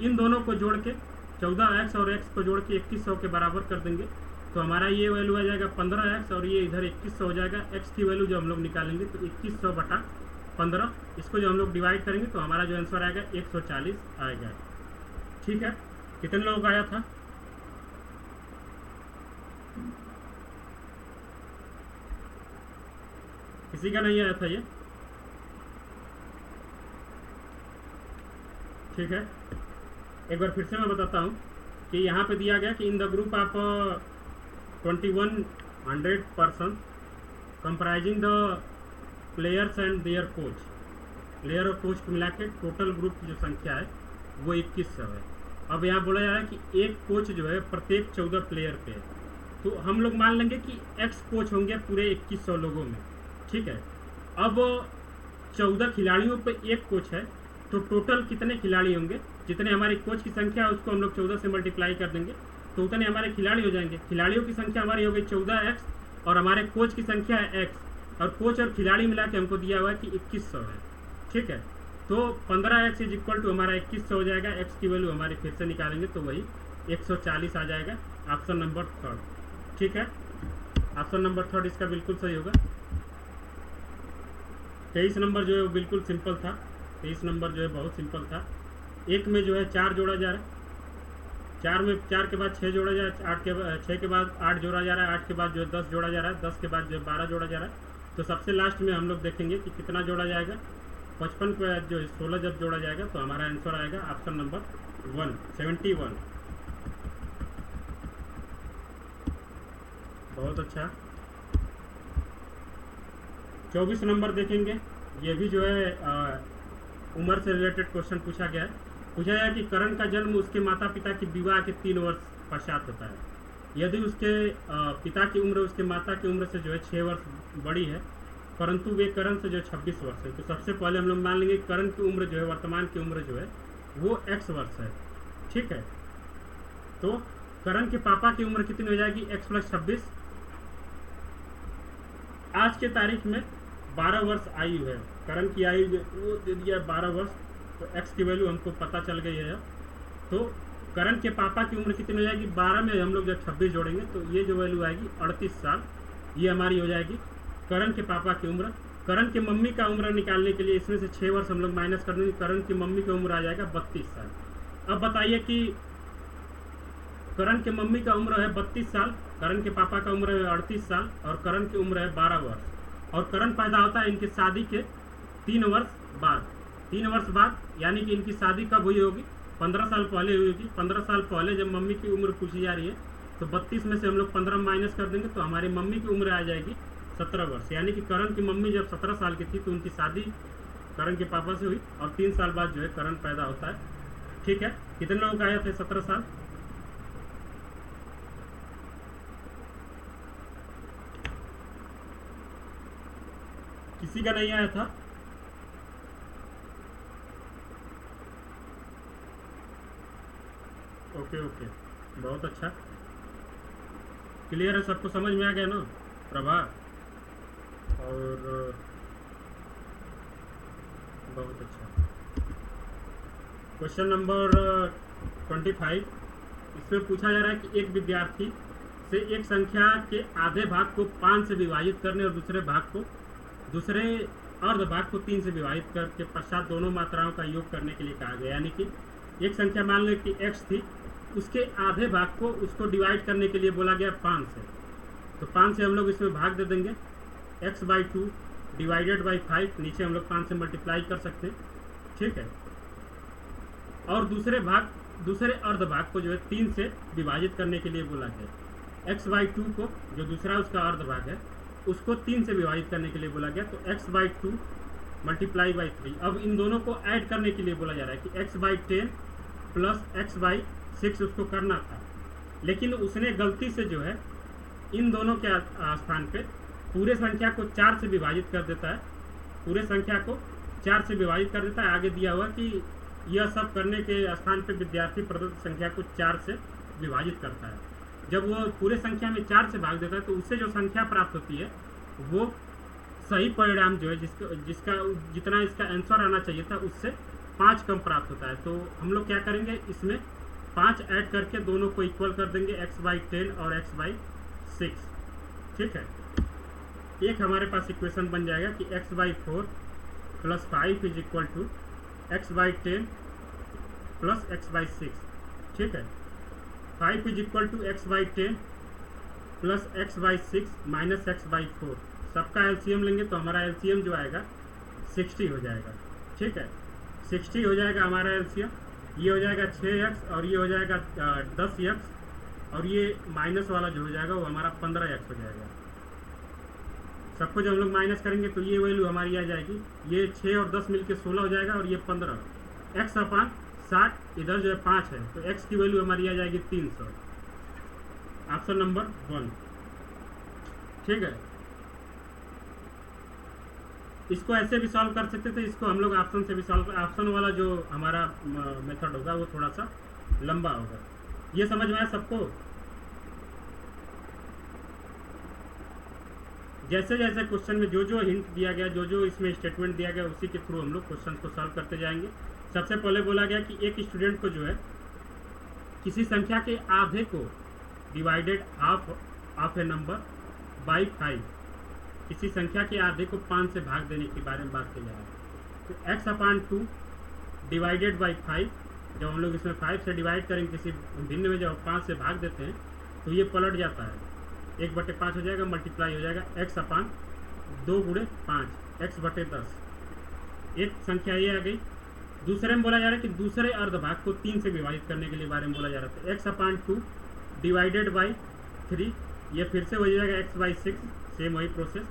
इन दोनों को जोड़ के 14x और x को जोड़ के 2100 के बराबर कर देंगे, तो हमारा ये वैल्यू आ जाएगा 15x और ये इधर 2100 हो जाएगा। x की वैल्यू जो हम लोग निकालेंगे तो 2100 बटा 15, इसको जो हम लोग डिवाइड करेंगे तो हमारा जो आंसर आएगा 140 आएगा। ठीक है, कितने लोगों का आया था? किसी का नहीं आया था ये? ठीक है, एक बार फिर से मैं बताता हूँ कि यहाँ पे दिया गया कि in the group of 2100 person comprising the players and their coach, player और कोच को मिला के टोटल ग्रुप की जो संख्या है वो 2100 है। अब यहाँ बोला जा रहा है कि एक कोच जो है प्रत्येक 14 प्लेयर पे है, तो हम लोग मान लेंगे कि एक्स कोच होंगे पूरे 2100 लोगों में। ठीक है, अब 14 खिलाड़ियों पे एक कोच है, तो टोटल कितने खिलाड़ी होंगे? जितने हमारी कोच की संख्या है उसको हम लोग 14 से मल्टीप्लाई कर देंगे तो उतने हमारे खिलाड़ी हो जाएंगे। खिलाड़ियों की संख्या हमारी हो गई 14x और हमारे कोच की संख्या है x, और कोच और खिलाड़ी मिला के हमको दिया हुआ है कि 2100 है। ठीक है, तो 15x इज इक्वल टू हमारा 2100 हो जाएगा। x की वैल्यू हमारी फिर से निकालेंगे तो वही 140 आ जाएगा। Option number 3। ठीक है, ऑप्शन नंबर 3 इसका बिल्कुल सही होगा। 23 नंबर जो है वो बिल्कुल सिंपल था। 23 नंबर जो है बहुत सिंपल था। एक में जो है 4 जोड़ा जा रहा है, 4 में 4 के बाद 6 जोड़ा जा रहा है, 6 के बाद 8 जोड़ा जा रहा है, 8 के बाद जो है 10 जोड़ा जा रहा है, 10 के बाद जो है 12 जोड़ा जा रहा है। तो सबसे लास्ट में हम लोग देखेंगे कि कितना जोड़ा जाएगा। 55 के बाद जो 16 जब जोड़ा जाएगा तो हमारा आंसर आएगा ऑप्शन नंबर 1, 71। बहुत अच्छा। 24 नंबर देखेंगे, ये भी जो है उम्र से रिलेटेड क्वेश्चन पूछा गया है। पूछा गया कि करण का जन्म उसके माता पिता की विवाह के 3 वर्ष पश्चात होता है। यदि उसके पिता की उम्र उसके माता की उम्र से जो है 6 वर्ष बड़ी है, परंतु वे करण से जो है 26 वर्ष है, तो सबसे पहले हम लोग मान लेंगे करण की उम्र जो है, वर्तमान की उम्र जो है वो x वर्ष है। ठीक है, तो करण के पापा की उम्र कितनी हो जाएगी? x + 26। आज के तारीख में 12 वर्ष आयु है, करण की आयु वो दे दिया 12 वर्ष, तो x की वैल्यू हमको पता चल गई है। तो करण के पापा की उम्र कितनी हो जाएगी? 12 में हम लोग जब 26 जोड़ेंगे तो ये जो वैल्यू आएगी 38 साल, ये हमारी हो जाएगी करण के पापा की उम्र। करण की मम्मी का उम्र निकालने के लिए इसमें से 6 वर्ष हम लोग माइनस कर देंगे, करण की मम्मी की उम्र आ जाएगा 32 साल। अब बताइए कि करण के मम्मी का उम्र है 32 साल, करण के पापा का उम्र है 38 साल और करण की उम्र है 12 वर्ष, और करण पैदा होता है इनकी शादी के 3 वर्ष बाद। 3 वर्ष बाद यानी कि इनकी शादी कब हुई होगी? 15 साल पहले हुई होगी। 15 साल पहले जब मम्मी की उम्र पूछी जा रही है तो 32 में से हम लोग 15 माइनस कर देंगे तो हमारी मम्मी की उम्र आ जाएगी 17 वर्ष। यानी कि करण की मम्मी जब 17 साल की थी तो उनकी शादी करण के पापा से हुई और 3 साल बाद जो है करण पैदा होता है। ठीक है, कितने लोगों का आया था 17 साल? किसी का नहीं आया था? ओके ओके, बहुत अच्छा, क्लियर है, सबको समझ में आ गया ना प्रभा? और बहुत अच्छा। क्वेश्चन नंबर 25, इसमें पूछा जा रहा है कि एक विद्यार्थी से एक संख्या के आधे भाग को 5 से विभाजित करने और दूसरे अर्ध भाग को 3 से विभाजित करके पश्चात दोनों मात्राओं का योग करने के लिए कहा गया। यानी कि एक संख्या मान लो कि x थी, उसके आधे भाग को उसको डिवाइड करने के लिए बोला गया 5 से, तो 5 से हम लोग इसमें भाग दे देंगे, x/2 डिवाइडेड बाई 5, नीचे हम लोग 5 से मल्टीप्लाई कर सकते हैं। ठीक है, और दूसरे अर्ध भाग को जो है 3 से विभाजित करने के लिए बोला गया। x/2 को, जो दूसरा उसका अर्ध भाग है, उसको 3 से विभाजित करने के लिए बोला गया, तो x/2 मल्टीप्लाई बाई 3। अब इन दोनों को ऐड करने के लिए बोला जा रहा है कि x/10 प्लस x/6 उसको करना था, लेकिन उसने गलती से जो है इन दोनों के स्थान पे पूरे संख्या को 4 से विभाजित कर देता है, पूरे संख्या को 4 से विभाजित कर देता है। आगे दिया हुआ कि यह सब करने के स्थान पे विद्यार्थी प्रदत्त संख्या को 4 से विभाजित करता है। जब वो पूरे संख्या में 4 से भाग देता है तो उससे जो संख्या प्राप्त होती है वो सही परिणाम जो है जिसका जितना इसका आंसर आना चाहिए था उससे 5 कम प्राप्त होता है। तो हम लोग क्या करेंगे, इसमें 5 ऐड करके दोनों को इक्वल कर देंगे, x/10 और x/6। ठीक है, एक हमारे पास इक्वेशन बन जाएगा कि x/4 plus 5 is equal to x/10 plus x/6। ठीक है, 5 is equal to x/10 plus x/6 minus x/4। सबका एलसीएम लेंगे तो हमारा एलसीएम जो आएगा 60 हो जाएगा। ठीक है, 60 हो जाएगा हमारा एलसीएम। ये हो जाएगा 6x और ये हो जाएगा 10x और ये माइनस वाला जो हो जाएगा वो हमारा 15x हो जाएगा। सबको जब हम लोग माइनस करेंगे तो ये वैल्यू हमारी आ जाएगी, ये 6 और 10 मिलके 16 हो जाएगा और ये 15। x/60 इधर जो है 5 है तो x की वैल्यू हमारी आ जाएगी 300। Option number 1। ठीक है, इसको ऐसे भी सॉल्व कर सकते थे, इसको हम लोग ऑप्शन से भी सॉल्व, ऑप्शन वाला जो हमारा मेथड होगा वो थोड़ा सा लंबा होगा। ये समझ में आया सबको? जैसे जैसे क्वेश्चन में जो जो हिंट दिया गया, जो जो इसमें स्टेटमेंट दिया गया, उसी के थ्रू हम लोग क्वेश्चन को सॉल्व करते जाएंगे। सबसे पहले बोला गया कि एक स्टूडेंट को जो है किसी संख्या के आधे को divided half A number by 5, किसी संख्या के आधे को 5 से भाग देने के बारे में बात की जा रही है। तो x/2 डिवाइडेड बाई 5, जब हम लोग इसमें 5 से डिवाइड करेंगे किसी भिन्न में जब 5 से भाग देते हैं तो ये पलट जाता है, 1/5 हो जाएगा, मल्टीप्लाई हो जाएगा x/2 × 5 x/10। एक संख्या ये आ गई। दूसरे में बोला जा रहा है कि दूसरे अर्धभाग को 3 से विभाजित करने के लिए बारे में बोला जा रहा है। x/2 डिवाइडेड बाई 3, ये फिर से हो जाएगा x/6, सेम वही प्रोसेस।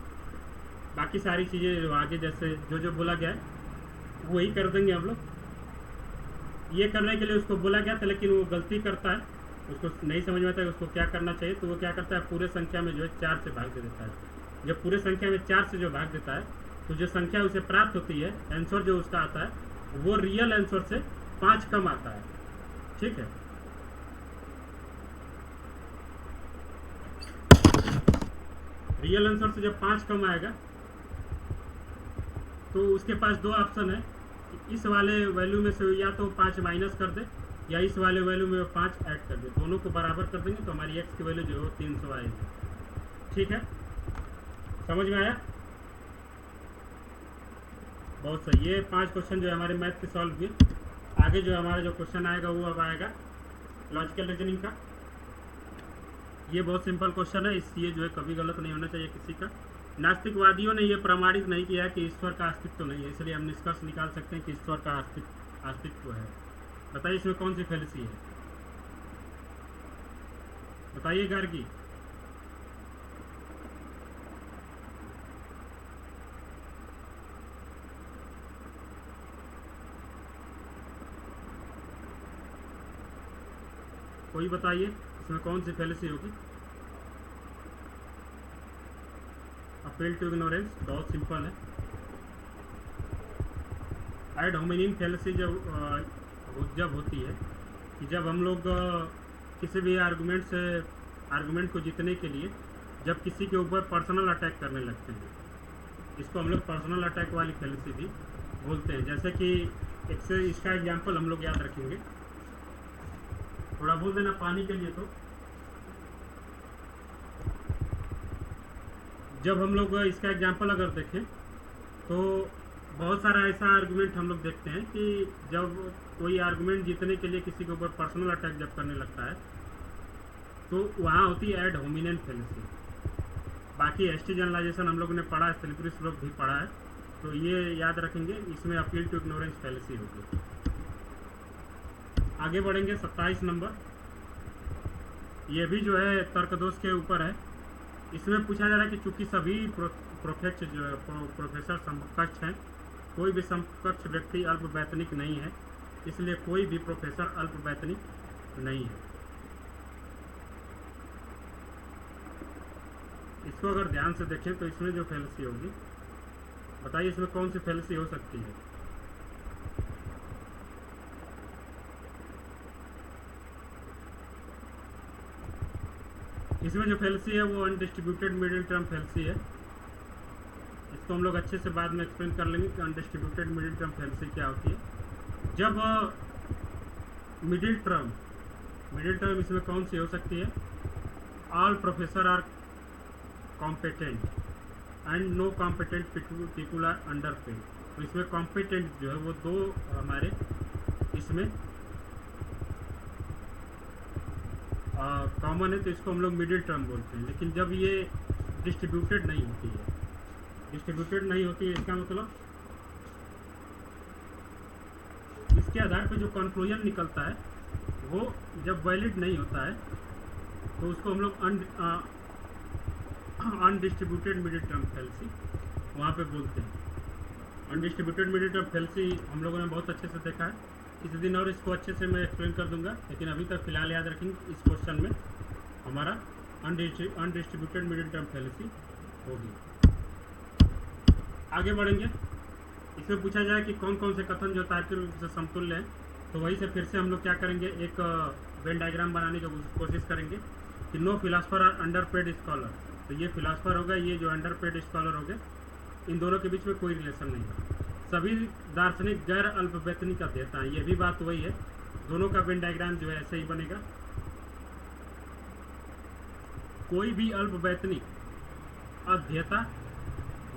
बाकी सारी चीज़ें आगे जैसे जो जो बोला गया है वही कर देंगे हम लोग। ये करने के लिए उसको बोला गया था लेकिन वो गलती करता है, उसको नहीं समझ में आता है उसको क्या करना चाहिए। तो वो क्या करता है, पूरे संख्या में जो है 4 से भाग दे देता है। जब पूरे संख्या में 4 से जो भाग देता है तो जो संख्या उसे प्राप्त होती है, आंसर जो उसका आता है वो रियल आंसर से 5 कम आता है। ठीक है, रियल आंसर से जब 5 कम आएगा तो उसके पास 2 ऑप्शन है कि इस वाले वैल्यू में से या तो 5 माइनस कर दे या इस वाले वैल्यू में 5 ऐड कर दे। दोनों को बराबर कर देंगे तो हमारी x की वैल्यू जो है 300 आएगी। ठीक है, समझ में आया? बहुत सही। ये 5 क्वेश्चन जो है हमारे मैथ के सॉल्व हुए। आगे जो हमारा जो क्वेश्चन आएगा वो अब आएगा लॉजिकल रीजनिंग का। ये बहुत सिंपल क्वेश्चन है, इसलिए जो है कभी गलत नहीं होना चाहिए किसी का। नास्तिकवादियों ने यह प्रमाणित नहीं किया कि ईश्वर का अस्तित्व तो नहीं है, इसलिए हम निष्कर्ष निकाल सकते हैं कि ईश्वर का अस्तित्व है। बताइए इसमें कौन सी फैलेसी है? बताइए गार्गी। कोई बताइए इसमें कौन सी फैलेसी होगी? अपील टू इग्नोरेंस, बहुत सिंपल है। एड होमिनिन फैलेसी जब होती है कि जब हम लोग किसी भी आर्गुमेंट को जीतने के लिए जब किसी के ऊपर पर्सनल अटैक करने लगते हैं, इसको हम लोग पर्सनल अटैक वाली फैलेसी भी बोलते हैं। जैसे कि इसका एग्जाम्पल हम लोग याद रखेंगे, थोड़ा बोल देना पानी के लिए। तो जब हम लोग इसका एग्जाम्पल अगर देखें तो बहुत सारा ऐसा आर्गुमेंट हम लोग देखते हैं कि जब कोई आर्गुमेंट जीतने के लिए किसी के ऊपर पर्सनल अटैक जब करने लगता है तो वहाँ होती है एड होमिनेम फैलेसी। बाकी एसटी जनरलाइजेशन हम लोगों ने पढ़ा है, स्टेलिब्रिस लोग भी पढ़ा है, तो ये याद रखेंगे। इसमें अपील टू इग्नोरेंस फैलेसी होगी। आगे बढ़ेंगे 27 नंबर। ये भी जो है तर्क दोष के ऊपर है। इसमें पूछा जा रहा है कि चूंकि सभी प्रोफेसर समकक्ष हैं कोई भी समकक्ष व्यक्ति अल्पवैतनिक नहीं है, इसलिए कोई भी प्रोफेसर अल्पवैतनिक नहीं है। इसको अगर ध्यान से देखें तो इसमें जो फैलेसी होगी, बताइए इसमें कौन सी फैलेसी हो सकती है? इसमें जो फैलेसी है वो अनडिस्ट्रीब्यूटेड मिडिल टर्म फैलेसी है। इसको हम लोग अच्छे से बाद में एक्सप्लेन कर लेंगे कि अनडिस्ट्रीब्यूटेड मिडिल टर्म फैलेसी क्या होती है। जब मिडिल टर्म इसमें कौन सी हो सकती है? All professor are competent and no competent people are underpaid. तो इसमें कॉम्पिटेंट जो है वो दो हमारे इसमें कॉमन है, तो इसको हम लोग मिडिल टर्म बोलते हैं। लेकिन जब ये डिस्ट्रीब्यूटेड नहीं होती है, इसका मतलब इसके आधार पे जो कंक्लूजन निकलता है वो जब वैलिड नहीं होता है तो उसको हम लोग अनडिस्ट्रीब्यूटेड मिडिल टर्म फैलेसी वहाँ पे बोलते हैं। अनडिस्ट्रीब्यूटेड मिडिल टर्म फैलेसी हम लोगों ने बहुत अच्छे से देखा है, किसी दिन और इसको अच्छे से मैं एक्सप्लेन कर दूंगा, लेकिन अभी तक फिलहाल याद रखेंगे इस क्वेश्चन में हमारा अनडिस्ट्रीब्यूटेड मिडिल टर्म फैलेसी होगी। आगे बढ़ेंगे, इसमें पूछा जाए कि कौन कौन से कथन जो तार्किक रूप से समतुल्य हैं, तो वही से फिर से हम लोग क्या करेंगे, एक वेन डायग्राम बनाने की कोशिश करेंगे कि no philosopher are underpaid scholar. तो ये फिलासफर होगा, ये जो अंडर पेड स्कॉलर हो गए, इन दोनों के बीच में कोई रिलेशन नहीं है। सभी दार्शनिक गैर अल्पवैतनिक अध्येता हैं, ये भी बात वही है, दोनों का वेन डायग्राम जो है ऐसे ही बनेगा। कोई भी अल्पवैतनिक अध्येता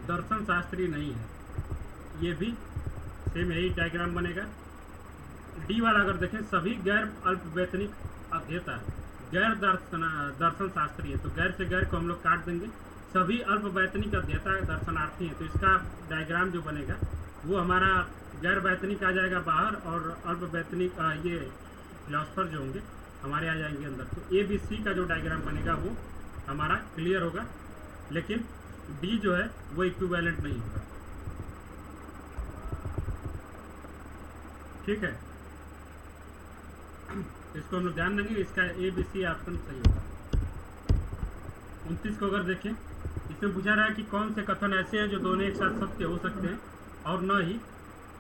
दर्शन शास्त्री नहीं है, ये भी सेम यही डायग्राम बनेगा। डी वाला अगर देखें, सभी गैर अल्पवैतनिक अध्येता गैर दर्शन शास्त्री है, तो गैर से गैर को हम लोग काट देंगे। सभी अल्पवैतनिक अध्येता दर्शनार्थी हैं, तो इसका डायग्राम जो बनेगा वो हमारा गैर वैतनिक आ जाएगा बाहर और अल्पवैतनिक ये फिलोसफर जो होंगे हमारे आ जाएंगे अंदर। तो ए बी सी का जो डायग्राम बनेगा वो हमारा क्लियर होगा, लेकिन डी जो है वो इक्विवेलेंट नहीं होगा। ठीक है, इसको हम लोग ध्यान देंगे, इसका ए बी सी ऑप्शन सही होगा। 29 को अगर देखें, इसमें पूछा रहा है कि कौन से कथन ऐसे हैं जो दोनों एक साथ सत्य हो सकते हैं और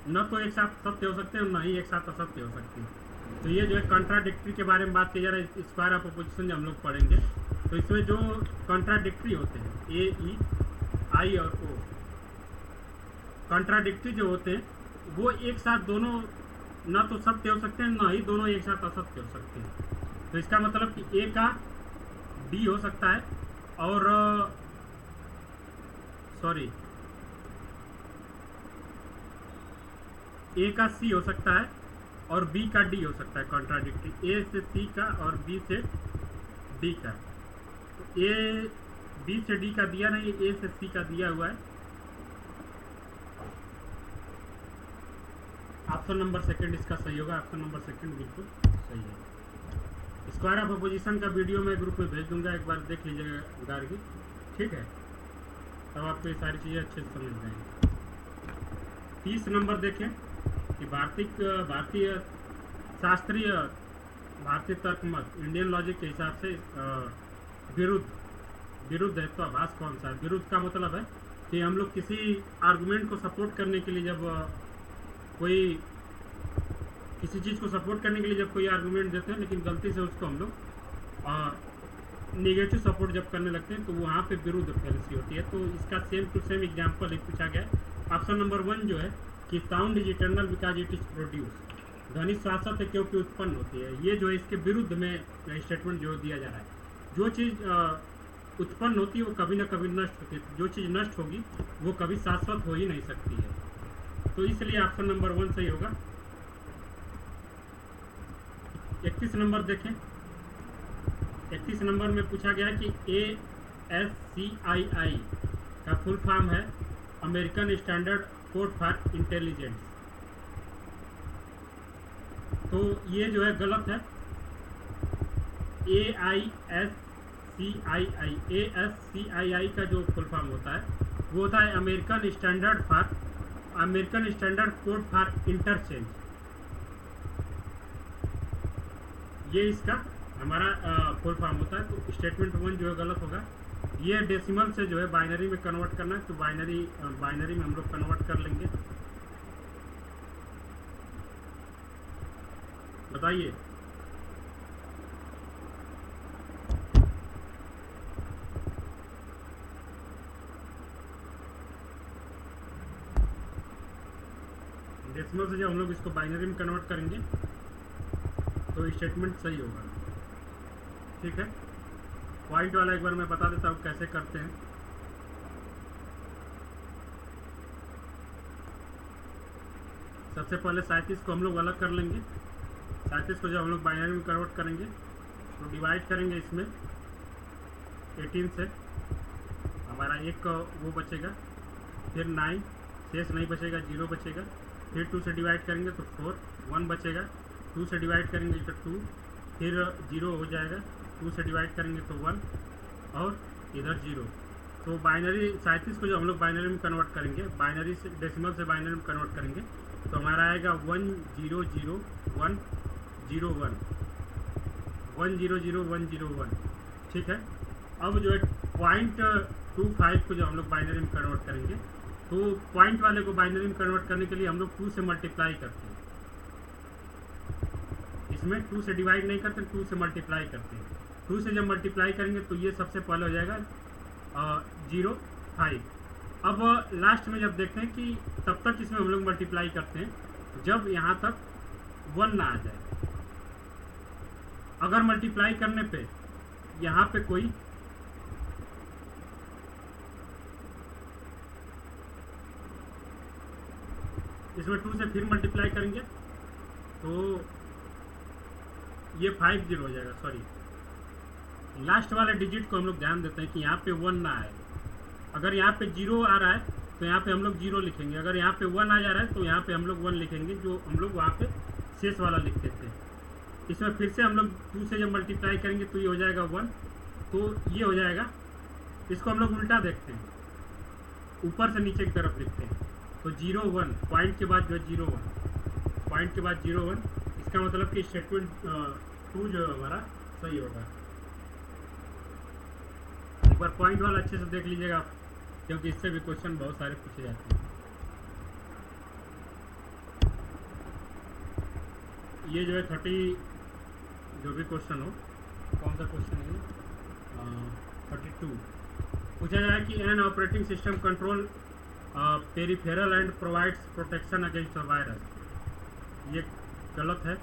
न तो एक साथ सत्य हो सकते हैं और न ही एक साथ असत्य हो सकते हैं। तो ये जो है कॉन्ट्राडिक्टरी के बारे में बात की जा रही है, स्क्वायर ऑफ अपोजिशन जो हम लोग पढ़ेंगे। तो इसमें जो कॉन्ट्राडिक्टरी होते हैं, ए ई आई और ओ, कॉन्ट्राडिक्टरी जो होते हैं वो एक साथ दोनों न तो सत्य हो सकते हैं, न ही दोनों एक साथ असत्य हो सकते हैं। तो इसका मतलब कि ए का डी हो सकता है और ए का सी हो सकता है और बी का डी हो सकता है। कॉन्ट्राडिक्टरी ए से सी का और बी से डी का। तो ए बी से डी का दिया नहीं, ए से सी का दिया हुआ है। ऑप्शन नंबर सेकंड इसका सही होगा, ऑप्शन नंबर सेकंड बिल्कुल सही है। स्क्वायर ऑफ अपोजिशन का वीडियो मैं ग्रुप में भेज दूंगा, एक बार देख लीजिएगा उधार की, ठीक है, तब आपको ये सारी चीज़ें अच्छे से समझ जाएंगी। 30 नंबर देखें कि भारतीय शास्त्रीय भारतीय तर्क मत इंडियन लॉजिक के हिसाब से विरुद्ध है, तो आभास कौन सा है? विरुद्ध का मतलब है कि हम लोग किसी आर्गुमेंट को सपोर्ट करने के लिए जब कोई किसी चीज़ को सपोर्ट करने के लिए जब कोई आर्गुमेंट देते हैं, लेकिन गलती से उसको हम लोग निगेटिव सपोर्ट जब करने लगते हैं, तो वहाँ पे विरुद्ध फैलेसी होती है। तो इसका सेम टू सेम एग्जाम्पल एक पूछा गया है। ऑप्शन नंबर 1 जो है कि sound is eternal because it is produce, ध्वनि शाश्वत है क्योंकि उत्पन्न होती है। ये जो है इसके विरुद्ध में स्टेटमेंट जो दिया जा रहा है, जो चीज़ उत्पन्न होती है वो कभी ना कभी नष्ट होती है, जो चीज़ नष्ट होगी वो कभी शाश्वत हो ही नहीं सकती है। तो इसलिए ऑप्शन नंबर 1 सही होगा। 31 नंबर देखें, 31 नंबर में पूछा गया कि ASCII का फुल फॉर्म है American standard code for intelligence. तो ये जो है गलत है। ASCII का जो फुल फॉर्म होता है वो होता है American standard for American standard code for interchange, ये इसका हमारा फुल फॉर्म होता है। तो स्टेटमेंट 1 जो है गलत होगा। ये डेसिमल से जो है बाइनरी में कन्वर्ट करना है, तो बाइनरी में हम लोग कन्वर्ट कर लेंगे। बताइए। डेसिमल से जब हम लोग इसको बाइनरी में कन्वर्ट करेंगे तो स्टेटमेंट सही होगा। ठीक है, पॉइंट वाला एक बार मैं बता देता हूँ कैसे करते हैं। सबसे पहले 37 को हम लोग अलग कर लेंगे। 37 को जब हम लोग बाइनरी में कन्वर्ट करेंगे तो डिवाइड करेंगे इसमें 18 से, हमारा एक का वो बचेगा, फिर 9 शेष नहीं बचेगा, 0 बचेगा। फिर 2 से डिवाइड करेंगे तो 4, 1 बचेगा। 2 से डिवाइड करेंगे तो 2, फिर 0 हो जाएगा। 2 से डिवाइड करेंगे तो 1 और इधर 0। तो बाइनरी 37 को जब हम लोग बाइनरी में कन्वर्ट करेंगे, बाइनरी से डेसिमल से बाइनरी में कन्वर्ट करेंगे तो हमारा आएगा 100101 100101। ठीक है, अब जो है .25 को जब हम लोग बाइनरी में कन्वर्ट करेंगे तो पॉइंट वाले को बाइनरी में कन्वर्ट करने के लिए हम लोग 2 से मल्टीप्लाई करते हैं। इसमें 2 से डिवाइड नहीं करते, 2 से मल्टीप्लाई करते हैं। 2 से जब मल्टीप्लाई करेंगे तो ये सबसे पहले हो जाएगा 05। अब लास्ट में जब देखते हैं कि तब तक इसमें हम लोग मल्टीप्लाई करते हैं जब यहाँ तक 1 ना आ जाए। अगर मल्टीप्लाई करने पे यहाँ पे कोई इसमें 2 से फिर मल्टीप्लाई करेंगे तो ये 50 हो जाएगा। सॉरी, लास्ट वाले डिजिट को हम लोग ध्यान देते हैं कि यहाँ पे 1 ना आए। अगर यहाँ पे 0 आ रहा है तो यहाँ पे हम लोग 0 लिखेंगे, अगर यहाँ पे 1 आ जा रहा है तो यहाँ पे हम लोग 1 लिखेंगे, जो हम लोग वहाँ पे शेष वाला लिखते थे। इसमें फिर से हम लोग 2 से जब मल्टीप्लाई करेंगे तो ये हो जाएगा 1, तो ये हो जाएगा। इसको हम लोग उल्टा देखते हैं, ऊपर से नीचे की तरफ लिखते हैं। तो 01 पॉइंट के बाद जो है 01, पॉइंट के बाद 01, इसका मतलब कि स्टेटमेंट 2 जो है हमारा सही होगा। एक बार पॉइंट वाला अच्छे से देख लीजिएगा आप, क्योंकि इससे भी क्वेश्चन बहुत सारे पूछे जाते हैं। ये जो है 30 जो भी क्वेश्चन हो, कौन सा क्वेश्चन है 32, पूछा जाए कि an operating system control peripheral and provides protection against virus. ये गलत है।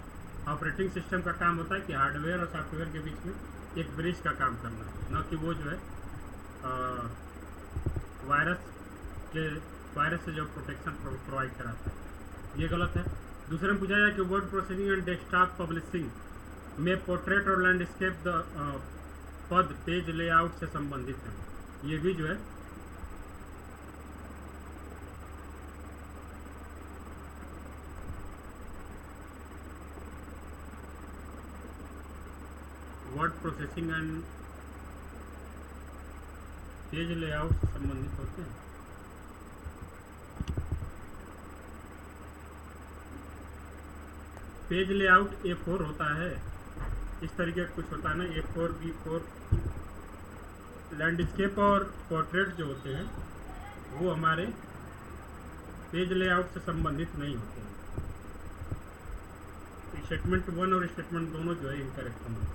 ऑपरेटिंग सिस्टम का काम होता है कि हार्डवेयर और सॉफ्टवेयर के बीच में एक ब्रिज का काम करना, न कि वो जो है वायरस से जो प्रोटेक्शन प्रोवाइड कराता है। ये गलत है। दूसरे में पूछा जाए कि word processing and desktop publishing में पोर्ट्रेट और लैंडस्केप पद पेज लेआउट से संबंधित है। ये भी जो है word processing and page layout से संबंधित होते हैं। पेज लेआउट A4 होता है, इस तरीके का कुछ होता है ना, A4 B4। लैंडस्केप और पोर्ट्रेट जो होते हैं वो हमारे पेज लेआउट से संबंधित नहीं होते हैं। स्टेटमेंट 1 और स्टेटमेंट दोनों जो है इनकरेक्ट होंगे।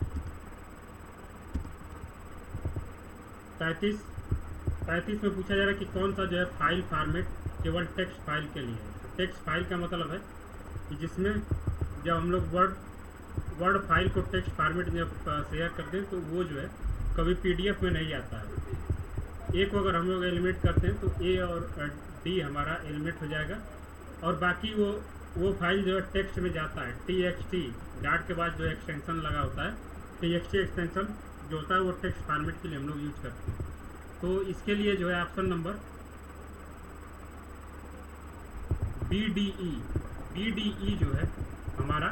35 में पूछा जा रहा है कि कौन सा जो है फाइल फॉर्मेट केवल टेक्स्ट फाइल के लिए है। तो टेक्स्ट फाइल का मतलब है कि जिसमें जब हम लोग वर्ड फाइल को टेक्स्ट फॉर्मेट में शेयर करते हैं तो वो जो है कभी PDF में नहीं आता है। ए को अगर हम लोग एलिमिनेट करते हैं तो ए और डी हमारा एलिमिनेट हो जाएगा, और बाकी वो फाइल जो है टेक्स्ट में जाता है। TXT डॉट के बाद जो एक्सटेंशन लगा होता है, TXT एक्सटेंशन जो होता है वो टेक्स्ट फॉर्मेट के लिए हम लोग यूज करते हैं। तो इसके लिए जो है ऑप्शन नंबर BDE जो है हमारा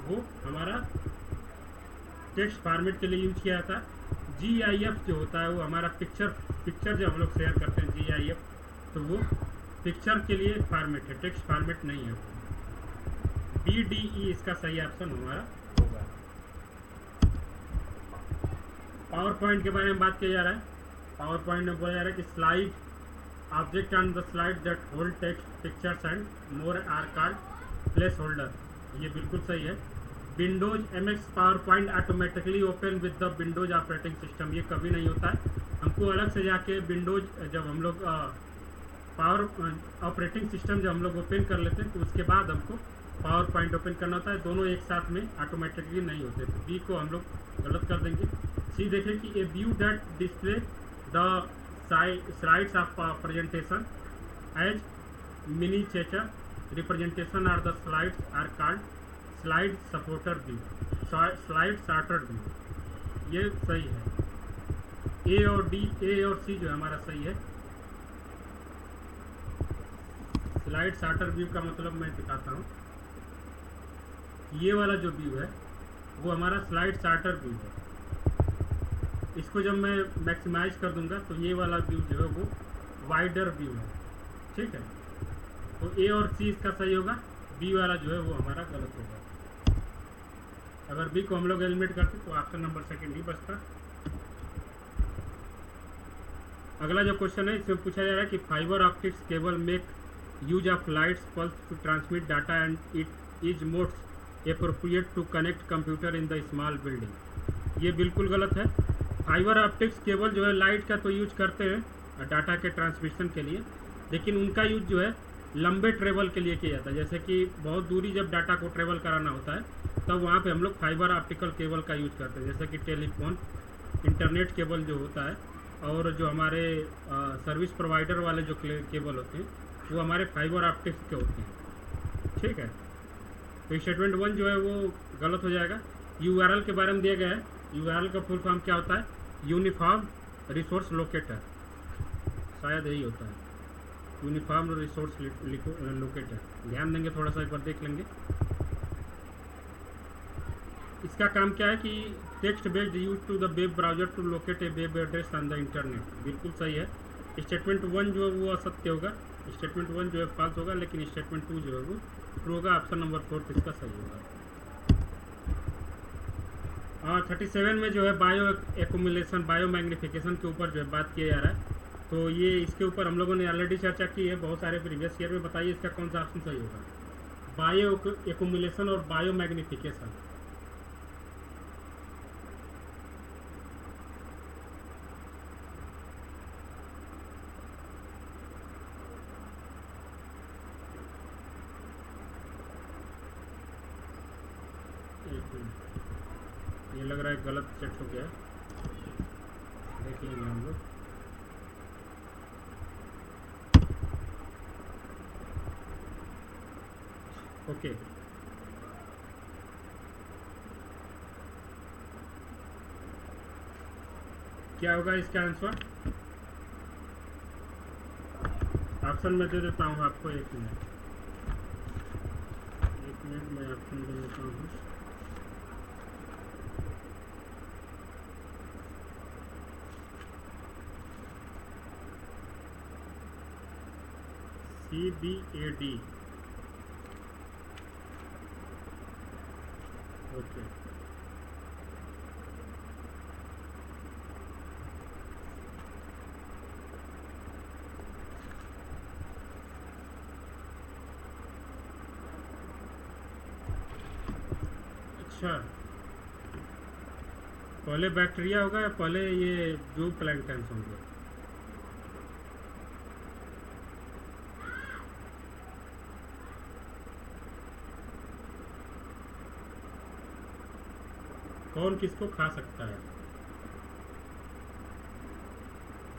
वो हमारा टेक्स्ट फॉर्मेट के लिए यूज किया जाता है। GIF जो होता है वो हमारा पिक्चर जब हम लोग शेयर करते हैं GIF, तो वो पिक्चर के लिए फॉर्मेट है, टेक्स्ट फॉर्मेट नहीं है। BDE इसका सही ऑप्शन हमारा होगा। पावर पॉइंट के बारे में बात किया जा रहा है। पावर पॉइंट में बोला जा रहा है कि slide object on the slide that hold text pictures and more are called placeholder. ये बिल्कुल सही है। विंडोज MX PowerPoint automatically open with the Windows operating system. ये कभी नहीं होता है, हमको अलग से जाके विंडोज जब हम लोग पावर ऑपरेटिंग सिस्टम जब हम लोग ओपन कर लेते हैं तो उसके बाद हमको पावर पॉइंट ओपन करना होता है। दोनों एक साथ में ऑटोमेटिकली नहीं होते। तो बी को हम लोग गलत कर देंगे। सी देखें कि A view that display the slides of presentation as miniature representation are the slides are called slide supporter view, slide sorter view. ये सही है। ए और सी जो है हमारा सही है। स्लाइड सॉर्टर व्यू का मतलब मैं दिखाता हूँ। ये वाला जो व्यू है वो हमारा स्लाइड सॉर्टर व्यू है। इसको जब मैं मैक्सिमाइज कर दूंगा तो ये वाला व्यू जो है वो वाइडर व्यू है। ठीक है, तो ए और सी इसका सही होगा। बी वाला जो है वो हमारा गलत होगा। अगर बी को हम लोग एलिमिनेट करते तो ऑप्शन नंबर सेकंड ही बचता। अगला जो क्वेश्चन है इसमें पूछा जा रहा है कि fibre optics cable make use of lights pulse to transmit data and it is modes appropriate to connect computer in the small building. ये बिल्कुल गलत है। फाइबर ऑप्टिक्स केबल जो है लाइट का तो यूज करते हैं डाटा के ट्रांसमिशन के लिए, लेकिन उनका यूज जो है लंबे ट्रेवल के लिए किया जाता है। जैसे कि बहुत दूरी जब डाटा को ट्रेवल कराना होता है तब वहाँ पे हम लोग फाइबर ऑप्टिकल केबल का यूज करते हैं। जैसे कि टेलीफोन इंटरनेट केबल जो होता है और जो हमारे सर्विस प्रोवाइडर वाले जो केबल होते हैं वो हमारे फाइबर ऑप्टिक्स के होते हैं। ठीक है, तो स्टेटमेंट 1 जो है वो गलत हो जाएगा। URL के बारे में दिया गया है। URL का फुल फॉर्म क्या होता है? यूनिफॉर्म रिसोर्स लोकेटर, शायद यही होता है, यूनिफॉर्म रिसोर्स लोकेटर। ध्यान देंगे थोड़ा सा, एक बार देख लेंगे। इसका काम क्या है कि text based use to the web browser to locate a web address on the internet. बिल्कुल सही है। स्टेटमेंट 1 जो है वो असत्य होगा, स्टेटमेंट 1 जो है फॉल्स होगा, लेकिन स्टेटमेंट 2 जो है वो ट्रू होगा। ऑप्शन नंबर 4 इसका सही होगा। 37 में जो है बायो एक्यूमुलेशन, बायो मैग्निफिकेशन के ऊपर जो है बात किया जा रहा है। तो ये इसके ऊपर हम लोगों ने ऑलरेडी चर्चा की है बहुत सारे प्रीवियस ईयर में। बताइए इसका कौन सा ऑप्शन सही होगा? बायो एक्यूमुलेशन और बायो मैग्निफिकेशन। ये लग रहा है गलत सेट हो गया है, देख लेंगे हम लोग। ओके, क्या होगा इसका आंसर? ऑप्शन में दे देता हूँ आपको, एक मिनट मैं ऑप्शन दे देता हूँ। CBAD। ओके, अच्छा, पहले बैक्टीरिया होगा या पहले ये जो प्लैंक्टन्स होंगे? कौन किसको खा सकता है?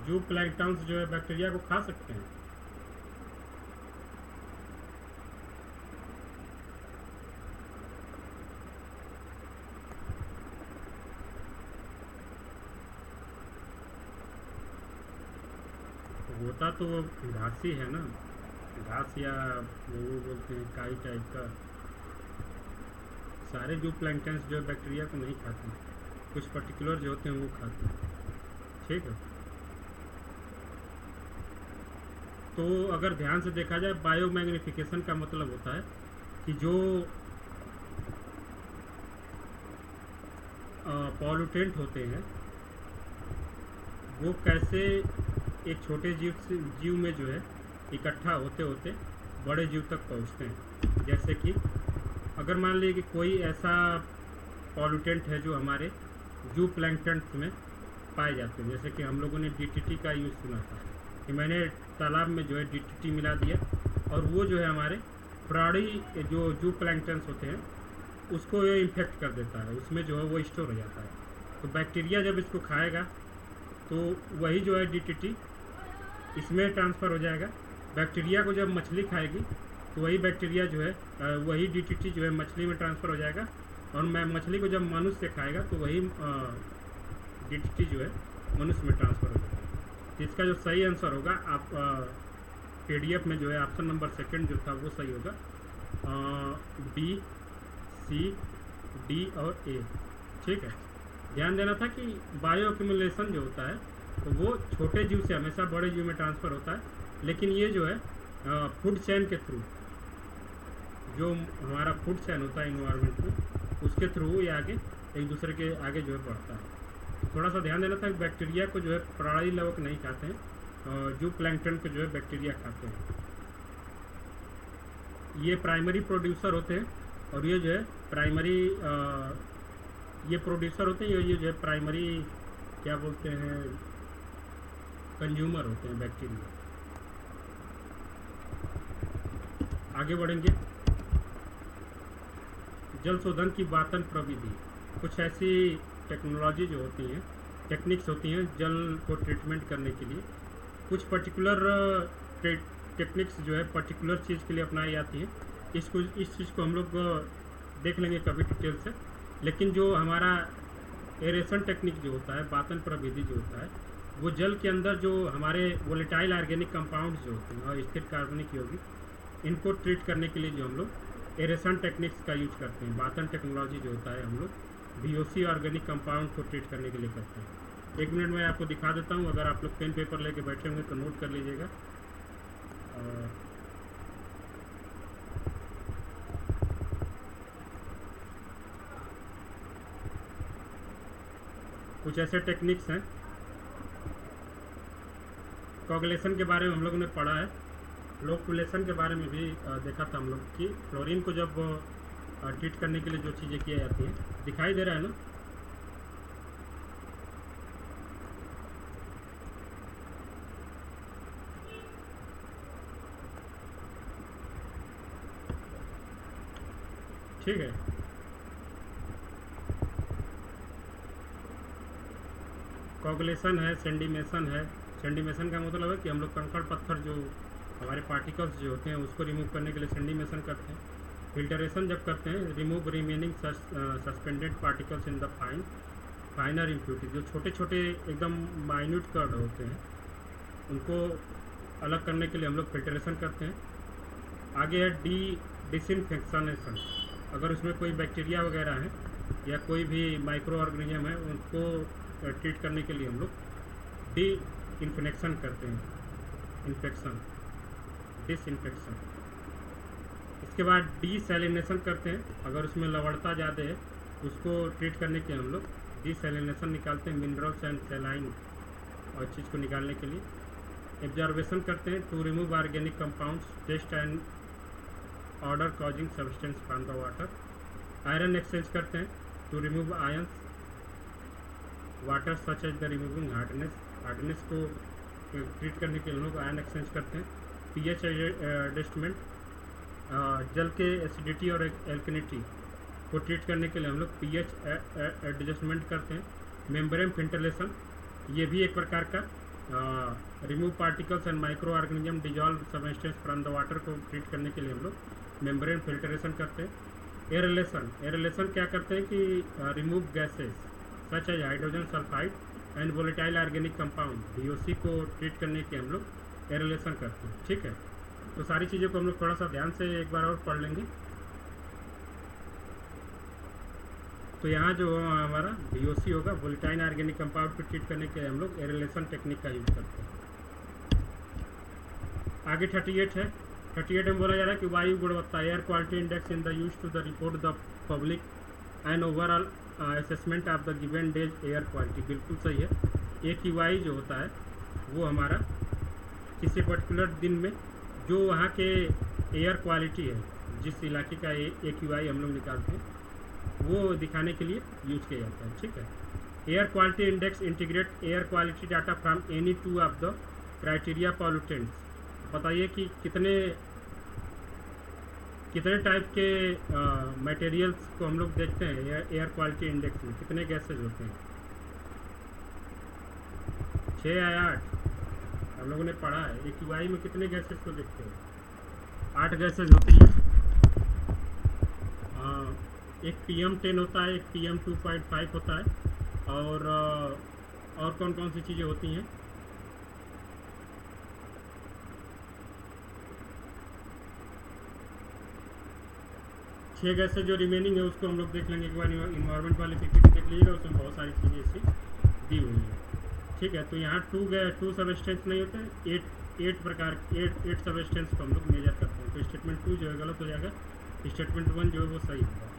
जो प्लैंक्टन्स जो है बैक्टीरिया को खा सकते हैं। होता तो वो घास ही है ना, घास या वो बोलते हैं काई टाइप का। सारे जो प्लैंक्टन्स जो बैक्टीरिया को नहीं खाते, कुछ पर्टिकुलर जो होते हैं वो खाते हैं। ठीक है, तो अगर ध्यान से देखा जाए, बायोमैग्निफिकेशन का मतलब होता है कि जो पॉल्यूटेंट होते हैं वो कैसे एक छोटे जीव में जो है इकट्ठा होते होते बड़े जीव तक पहुंचते हैं। जैसे कि अगर मान लीजिए कि कोई ऐसा पॉल्यूटेंट है जो हमारे जू प्लैंकटन में पाए जाते हैं, जैसे कि हम लोगों ने डीटीटी का यूज़ सुना था कि मैंने तालाब में जो है डीटीटी मिला दिया और वो जो है हमारे प्राणी जो जू प्लैंकटन्स होते हैं उसको ये इन्फेक्ट कर देता है, उसमें जो है वो स्टोर हो जाता है। तो बैक्टीरिया जब इसको खाएगा तो वही जो है डीटीटी इसमें ट्रांसफ़र हो जाएगा। बैक्टीरिया को जब मछली खाएगी तो वही बैक्टीरिया जो है वही डीटीटी जो है मछली में ट्रांसफ़र हो जाएगा, और मैं मछली को जब मनुष्य खाएगा तो वही डीटीटी जो है मनुष्य में ट्रांसफ़र हो जाएगा। तो इसका जो सही आंसर होगा, आप पीडीएफ में जो है ऑप्शन नंबर सेकंड जो था वो सही होगा, बी, सी, डी और ए। ठीक है, ध्यान देना था कि बायो एक्यूमुलेशन जो होता है तो वो छोटे जीव से हमेशा बड़े जीव में ट्रांसफ़र होता है, लेकिन ये जो है फूड चेन के थ्रू, जो हमारा फूड चेन होता है इन्वायरमेंट में, उसके थ्रू ये आगे एक दूसरे के आगे जो है बढ़ता है। थोड़ा सा ध्यान देना था कि बैक्टीरिया को जो है प्राणी लवक नहीं खाते हैं, जो प्लैंकटन को जो है बैक्टीरिया खाते हैं। ये प्राइमरी प्रोड्यूसर होते हैं और ये जो है प्राइमरी ये प्रोड्यूसर होते हैं, ये जो है प्राइमरी क्या बोलते हैं कंज्यूमर होते हैं बैक्टीरिया। आगे बढ़ेंगे। जल शोधन की बातन प्रविधि, कुछ ऐसी टेक्नोलॉजी जो होती हैं, टेक्निक्स होती हैं जल को ट्रीटमेंट करने के लिए। कुछ पर्टिकुलर टेक्निक्स जो है पर्टिकुलर चीज़ के लिए अपनाई जाती हैं। इस चीज़ को हम लोग देख लेंगे कभी डिटेल से। लेकिन जो हमारा एरेशन टेक्निक जो होता है, बातन प्रविधि जो होता है, वो जल के अंदर जो हमारे वोलेटाइल ऑर्गेनिक कंपाउंड्स जो होते हैं और स्थिर कार्बनिक यौगिक, इनको ट्रीट करने के लिए जो हम लोग एरेशन टेक्निक्स का यूज करते हैं। बातन टेक्नोलॉजी जो होता है हम लोग बीओसी ऑर्गेनिक कंपाउंड को ट्रीट करने के लिए करते हैं। 1 मिनट में आपको दिखा देता हूँ, अगर आप लोग पेन पेपर लेके बैठे होंगे तो नोट कर लीजिएगा। कुछ ऐसे टेक्निक्स हैं। कोगुलेशन के बारे में हम लोगों ने पढ़ा है, लोकुलेशन के बारे में भी देखा था हम लोग कि क्लोरीन को जब ट्रीट करने के लिए जो चीज़ें की जाती हैं, दिखाई दे रहा है ना। ठीक है, कोगुलेशन है, सेंडिमेशन है। सेंडिमेशन का मतलब है कि हम लोग कंकड़ पत्थर जो हमारे पार्टिकल्स जो होते हैं उसको रिमूव करने के लिए सेंडिमेशन करते हैं। फिल्टरेशन जब करते हैं, remove remaining suspended particles in the फाइनर impurity, जो छोटे छोटे एकदम माइन्यूट कण होते हैं उनको अलग करने के लिए हम लोग फिल्टरेशन करते हैं। आगे है डिसइंफेक्शनेशन, अगर उसमें कोई बैक्टीरिया वगैरह है या कोई भी माइक्रो ऑर्गेनिज्म है उनको ट्रीट करने के लिए हम लोग डी इन्फेक्शन करते हैं, इन्फेक्शन, डिसइंफेक्शन। इसके बाद डीसैलिनेशन करते हैं, अगर उसमें लवणता ज़्यादा है उसको ट्रीट करने के हम लोग डीसैलिनेशन निकालते हैं, मिनरल्स एंड सैलाइन और चीज़ को निकालने के लिए। एब्जॉर्बेशन करते हैं to remove organic compounds, test and order causing substance from the water. Iron exchange करते हैं to remove ions water such as the removing hardness को ट्रीट करने के लिए लोग आयन एक्सचेंज करते हैं। पीएच एडजस्टमेंट, जल के एसिडिटी और एल्कनिटी को ट्रीट करने के लिए हम लोग पीएच एडजस्टमेंट करते हैं। मेम्ब्रेन फिल्टरेशन, ये भी एक प्रकार का remove particles and micro organism dissolve substance from the water को ट्रीट करने के लिए हम लोग मेम्ब्रेन फिल्टरेशन करते हैं। एयरलेशन क्या करते हैं कि remove gases such as hydrogen sulphide and volatile organic compound, VOC को ट्रीट करने के हम लोग एयरलेशन करते हैं। ठीक है, तो सारी चीज़ों को हम लोग थोड़ा सा ध्यान से एक बार और पढ़ लेंगे। तो यहाँ जो हमारा बीओसी होगा, वोलेटाइल ऑर्गेनिक कंपाउंड को ट्रीट करने के हम लोग एयरलेशन टेक्निक का यूज करते हैं। आगे 38 है। 38 में बोला जा रहा है कि वायु गुणवत्ता air quality index in the use to the report the public and overall assessment of the given days air quality. बिल्कुल सही है। AQI जो होता है वो हमारा किसी पर्टिकुलर दिन में जो वहाँ के एयर क्वालिटी है, जिस इलाके का AQI हम लोग निकालते हैं, वो दिखाने के लिए यूज किया जाता है। ठीक है। Air quality index integrate air quality data from any two of the criteria pollutants. बताइए कि कितने टाइप के मटेरियल्स को हम लोग देखते हैं एयर क्वालिटी इंडेक्स में, कितने गैसेज होते हैं? 6 या 8 हम लोगों ने पढ़ा है। AQI में कितने गैसेज को देखते हैं? 8 गैसेज होती हैं। एक PM10 होता है, एक PM2.5 होता है, और कौन कौन सी चीज़ें होती हैं? छः गैसेज जो रिमेनिंग है उसको हम लोग देख लेंगे। एक बार इन्वायरमेंट वाले PPT देख लीजिएगा, उसमें बहुत सारी चीज़ें ऐसी दी हुई हैं। ठीक है। तो यहाँ 2 सबस्टेंस नहीं होते हैं, 8 सबस्टेंस को हम लोग मेजर करते हैं। तो स्टेटमेंट 2 जो है गलत हो जाएगा, स्टेटमेंट 1 जो है वो सही होगा।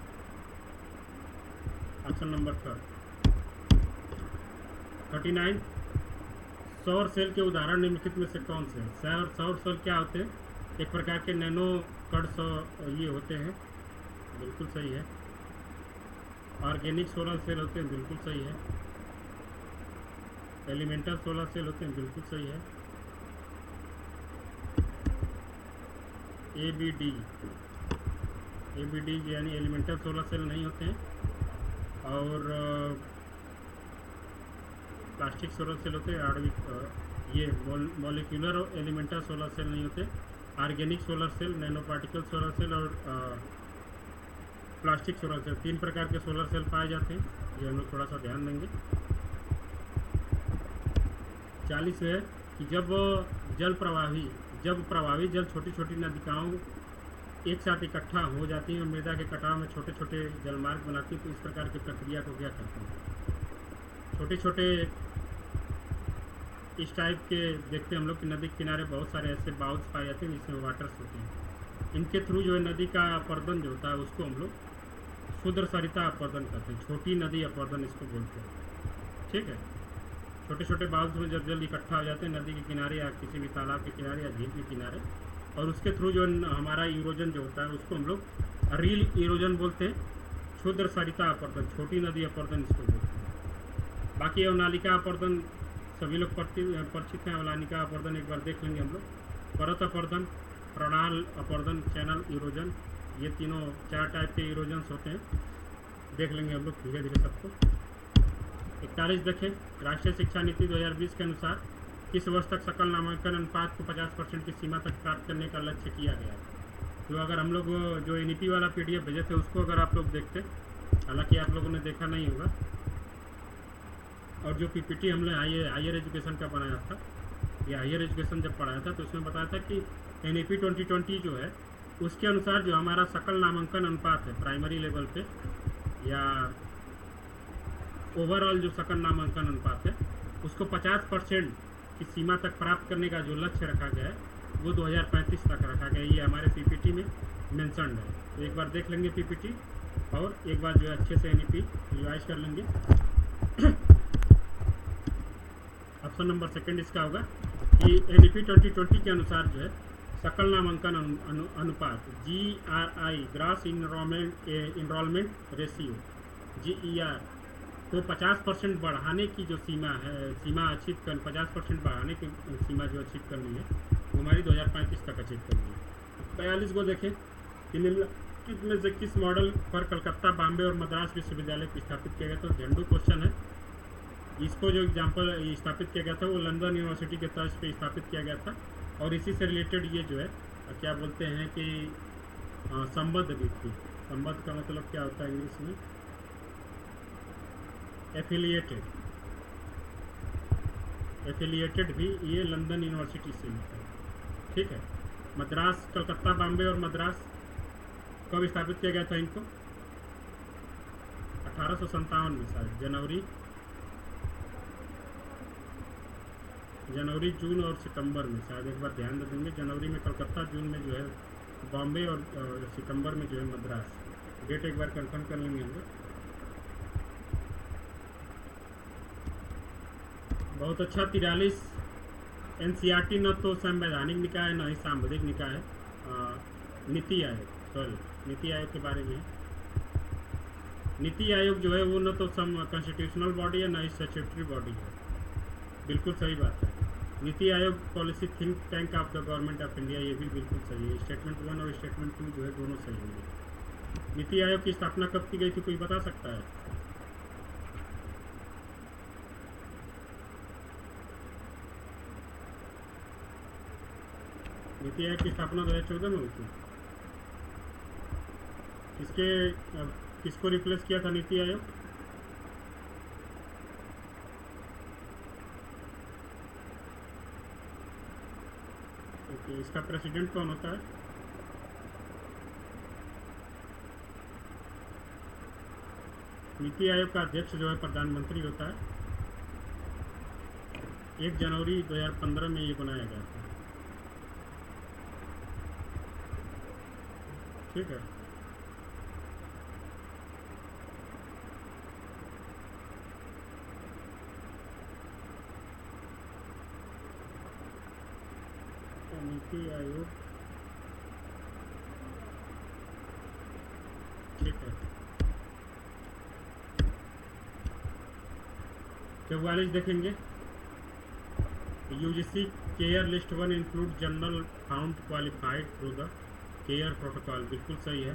Option number 39। सौर सेल के उदाहरण निम्नलिखित में से कौन से हैं? सौर सेल क्या होते हैं? एक प्रकार के नैनो कण ये होते हैं। बिल्कुल सही है। ऑर्गेनिक सोलर सेल होते हैं। बिल्कुल सही है। एलिमेंटल सोलर सेल होते हैं। बिल्कुल सही है। ABD यानी एलिमेंटल सोलर सेल नहीं होते हैं। और प्लास्टिक सोलर सेल होते हैं। आणविक ये मॉलिक्यूलर और एलिमेंटल सोलर सेल नहीं होते। Organic solar cell, nano particle solar cell और प्लास्टिक सोलर सेल, 3 प्रकार के सोलर सेल पाए जाते हैं। ये हम लोग थोड़ा सा ध्यान देंगे। 40 है कि जब प्रवाही जल छोटी छोटी नदिकाओं एक साथ इकट्ठा हो जाती हैं और मृदा के कटाव में छोटे छोटे जलमार्ग बनाती हैं, तो इस प्रकार की प्रक्रिया को क्या कहते हैं? छोटे छोटे इस टाइप के देखते हैं हम लोग कि नदी के किनारे बहुत सारे ऐसे बाउल्स पाए जाते हैं जिसमें वाटर्स होते हैं। इनके थ्रू जो है नदी का अपर्दन जो होता है उसको हम लोग क्षुद्र सरिता अपर्दन कहते हैं। छोटी नदी अपर्दन इसको बोलते हैं। ठीक है। छोटे छोटे बाउल्स में जब जल इकट्ठा हो जाते हैं नदी के किनारे या किसी भी तालाब के किनारे या झील के किनारे, और उसके थ्रू जो हमारा इरोजन जो होता है उसको हम लोग रील इरोजन बोलते हैं। क्षुद्र सरिता अपर्दन, छोटी नदी अपर्दन इसको बोलते हैं। बाकी अवनालिका अपर्दन सभी लोग परिचित हैं। अवनालिका अपर्दन एक बार देख लेंगे हम लोग। परत अपर्दन, प्रणाल अपर्दन, चैनल इरोजन, ये तीनों 4 टाइप के इरोजन्स होते हैं। देख लेंगे हम लोग धीरे धीरे सबको। 41 देखें। राष्ट्रीय शिक्षा नीति 2020 के अनुसार किस वर्ष तक सकल नामांकन अनुपात को 50% की सीमा तक प्राप्त करने का लक्ष्य किया गया है? तो अगर हम लोग जो NEP वाला PDF भेजे थे उसको अगर आप लोग देखते, हालांकि आप लोगों ने देखा नहीं होगा, और जो PPT हमने हायर एजुकेशन का बनाया था, या हायर एजुकेशन जब पढ़ाया था तो उसमें बताया था कि NEP 2020 जो है उसके अनुसार जो हमारा सकल नामांकन अनुपात है प्राइमरी लेवल पे, या ओवरऑल जो सकल नामांकन अनुपात है उसको 50% की सीमा तक प्राप्त करने का जो लक्ष्य रखा गया है वो 2035 तक रखा गया है। ये हमारे PPT में मेंशन्ड है। तो एक बार देख लेंगे PPT और एक बार जो है अच्छे से NEP रिवाइज कर लेंगे। ऑप्शन नंबर 2 इसका होगा कि NEP 2020 के अनुसार जो है सकल नामांकन अनुपात GRI gross enrolment ratio GER को 50% बढ़ाने की जो सीमा अचीव कर 50% बढ़ाने की सीमा जो अचीव करनी है वो हमारी 2035 तक अचीव करनी है। 42 को देखें कि निम्नलिखित में से किस मॉडल पर कलकत्ता, बॉम्बे और मद्रास विश्वविद्यालय को स्थापित किया गया? तो झंडू क्वेश्चन है। इसको जो एग्जाम्पल स्थापित किया गया था वो लंदन यूनिवर्सिटी के तर्ज पे स्थापित किया गया था, और इसी से रिलेटेड ये जो है क्या बोलते हैं कि संबद्ध भी थी। संबद्ध का मतलब क्या होता है इंग्लिश में? एफिलिएटेड भी ये लंदन यूनिवर्सिटी से ही है। ठीक है। मद्रास, कलकत्ता, बॉम्बे और मद्रास कब स्थापित किया गया था इनको? 1857 में शायद जनवरी जनवरी, जून और सितंबर में शायद एक बार ध्यान दे देंगे। जनवरी में कलकत्ता, जून में जो है बॉम्बे और सितंबर में जो है मद्रास। डेट एक बार कंफर्म कर लेंगे हम लोग। बहुत अच्छा। 43 एनसीईआरटी न तो संवैधानिक निकाय है न ही सांविधिक निकाय है। नीति आयोग, सॉरी, नीति आयोग के बारे में। नीति आयोग जो है वो न तो कॉन्स्टिट्यूशनल बॉडी है न ही स्टैट्यूटरी बॉडी है। बिल्कुल सही बात है। NITI Aayog policy think tank of the government of India, ये भी बिल्कुल सही है। स्टेटमेंट 1 और स्टेटमेंट 2 जो है दोनों सही होंगे। नीति आयोग की स्थापना कब की गई थी, कोई बता सकता है? नीति आयोग की स्थापना 2014 में हुई थी। किसको रिप्लेस किया था नीति आयोग? ओके, इसका प्रेसिडेंट कौन होता है? नीति आयोग का अध्यक्ष जो है प्रधानमंत्री होता है। 1 जनवरी 2015 में ये बनाया गया था। ठीक है। नीति आयोग, ठीक है। 44 देखेंगे। UGC care list 1 include general found qualified through the care protocol, बिल्कुल सही है।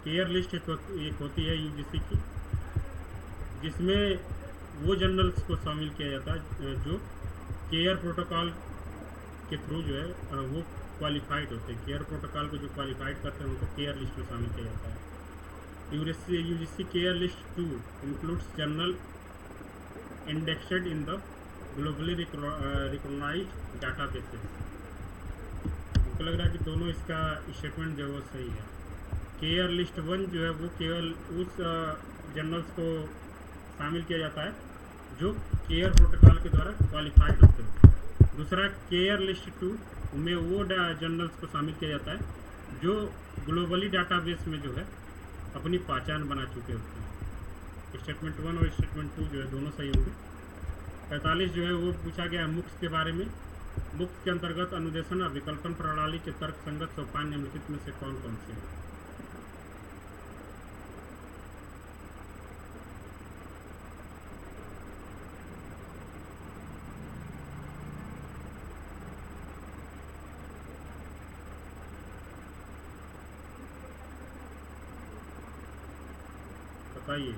केयर लिस्ट एक होती है यूजीसी की, जिसमें वो जर्नल्स को शामिल किया जाता है जो केयर प्रोटोकॉल के थ्रू जो है वो क्वालिफाइड होते हैं। केयर प्रोटोकॉल को जो क्वालिफाइड करते हैं उनको केयर लिस्ट में शामिल किया जाता है। UGC care list 2 includes journal indexed in the globally recognised databases. हमको लग रहा है कि दोनों इसका स्टेटमेंट जो है वो सही है। केयर लिस्ट 1 जो है वो केवल उस जर्नल्स को शामिल किया जाता है जो केयर प्रोटोकॉल के द्वारा क्वालिफाइड होते हैं। दूसरा केयर लिस्ट 2 में वो जर्नल्स को शामिल किया जाता है जो ग्लोबली डाटाबेस में जो है अपनी पहचान बना चुके होते हैं। स्टेटमेंट 1 और स्टेटमेंट 2 जो है दोनों सही होंगे। 45 जो है वो पूछा गया है मुक्स के बारे में। मुक्स के अंतर्गत अनुदेशन और विकल्पन प्रणाली के तर्क संगत सोपान निम्नलिखित में से कौन कौन से हैं? बताइए।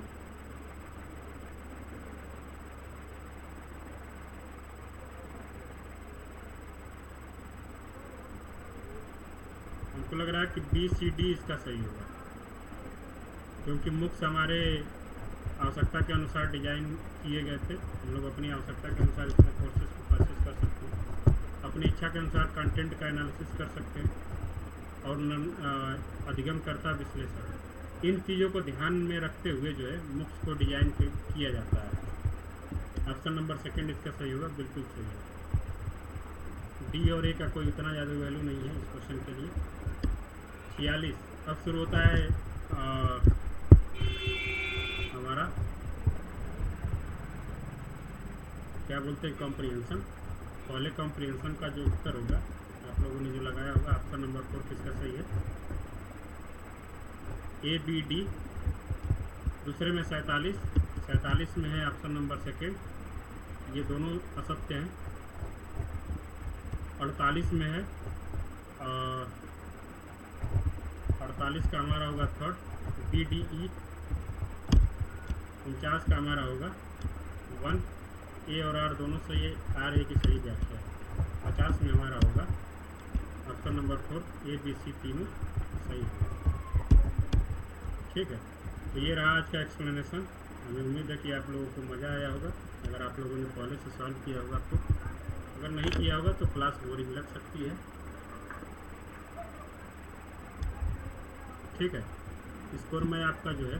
हमको लग रहा है कि BCD इसका सही होगा, क्योंकि मुक्स हमारे आवश्यकता के अनुसार डिजाइन किए गए थे। हम लोग अपनी आवश्यकता के अनुसार इसमें कोर्सेज को परचेज कर सकते हैं, अपनी इच्छा के अनुसार कंटेंट का एनालिसिस कर सकते हैं और अधिगमकर्ता विश्लेषण, इन चीज़ों को ध्यान में रखते हुए जो है मुक्स को डिजाइन किया जाता है। ऑप्शन नंबर 2 इसका सही होगा, बिल्कुल सही है। डी और ए का कोई उतना ज़्यादा वैल्यू नहीं है इस क्वेश्चन के लिए। 46 अब शुरू होता है हमारा क्या बोलते हैं कॉम्प्रिहेंशन। पहले कॉम्प्रिहेंशन का जो उत्तर होगा आप लोगों ने जो लगाया होगा ऑप्शन नंबर 4 किसका सही है? ABD। दूसरे में 47 में है ऑप्शन नंबर 2, ये दोनों असत्य हैं। 48 में है 48 का हमारा होगा 3rd BDE। 49 का हमारा होगा 1। ए और आर दोनों सही है, आर ए की सही व्याख्या है। 50 में हमारा होगा ऑप्शन नंबर 4 ABC, तीनों सही है। ठीक है, तो ये रहा आज का एक्सप्लेनेशन। हमें उम्मीद है कि आप लोगों को मज़ा आया होगा। अगर आप लोगों ने पहले से सॉल्व किया होगा तो, अगर नहीं किया होगा तो क्लास बोरिंग लग सकती है। ठीक है, स्कोर में आपका जो है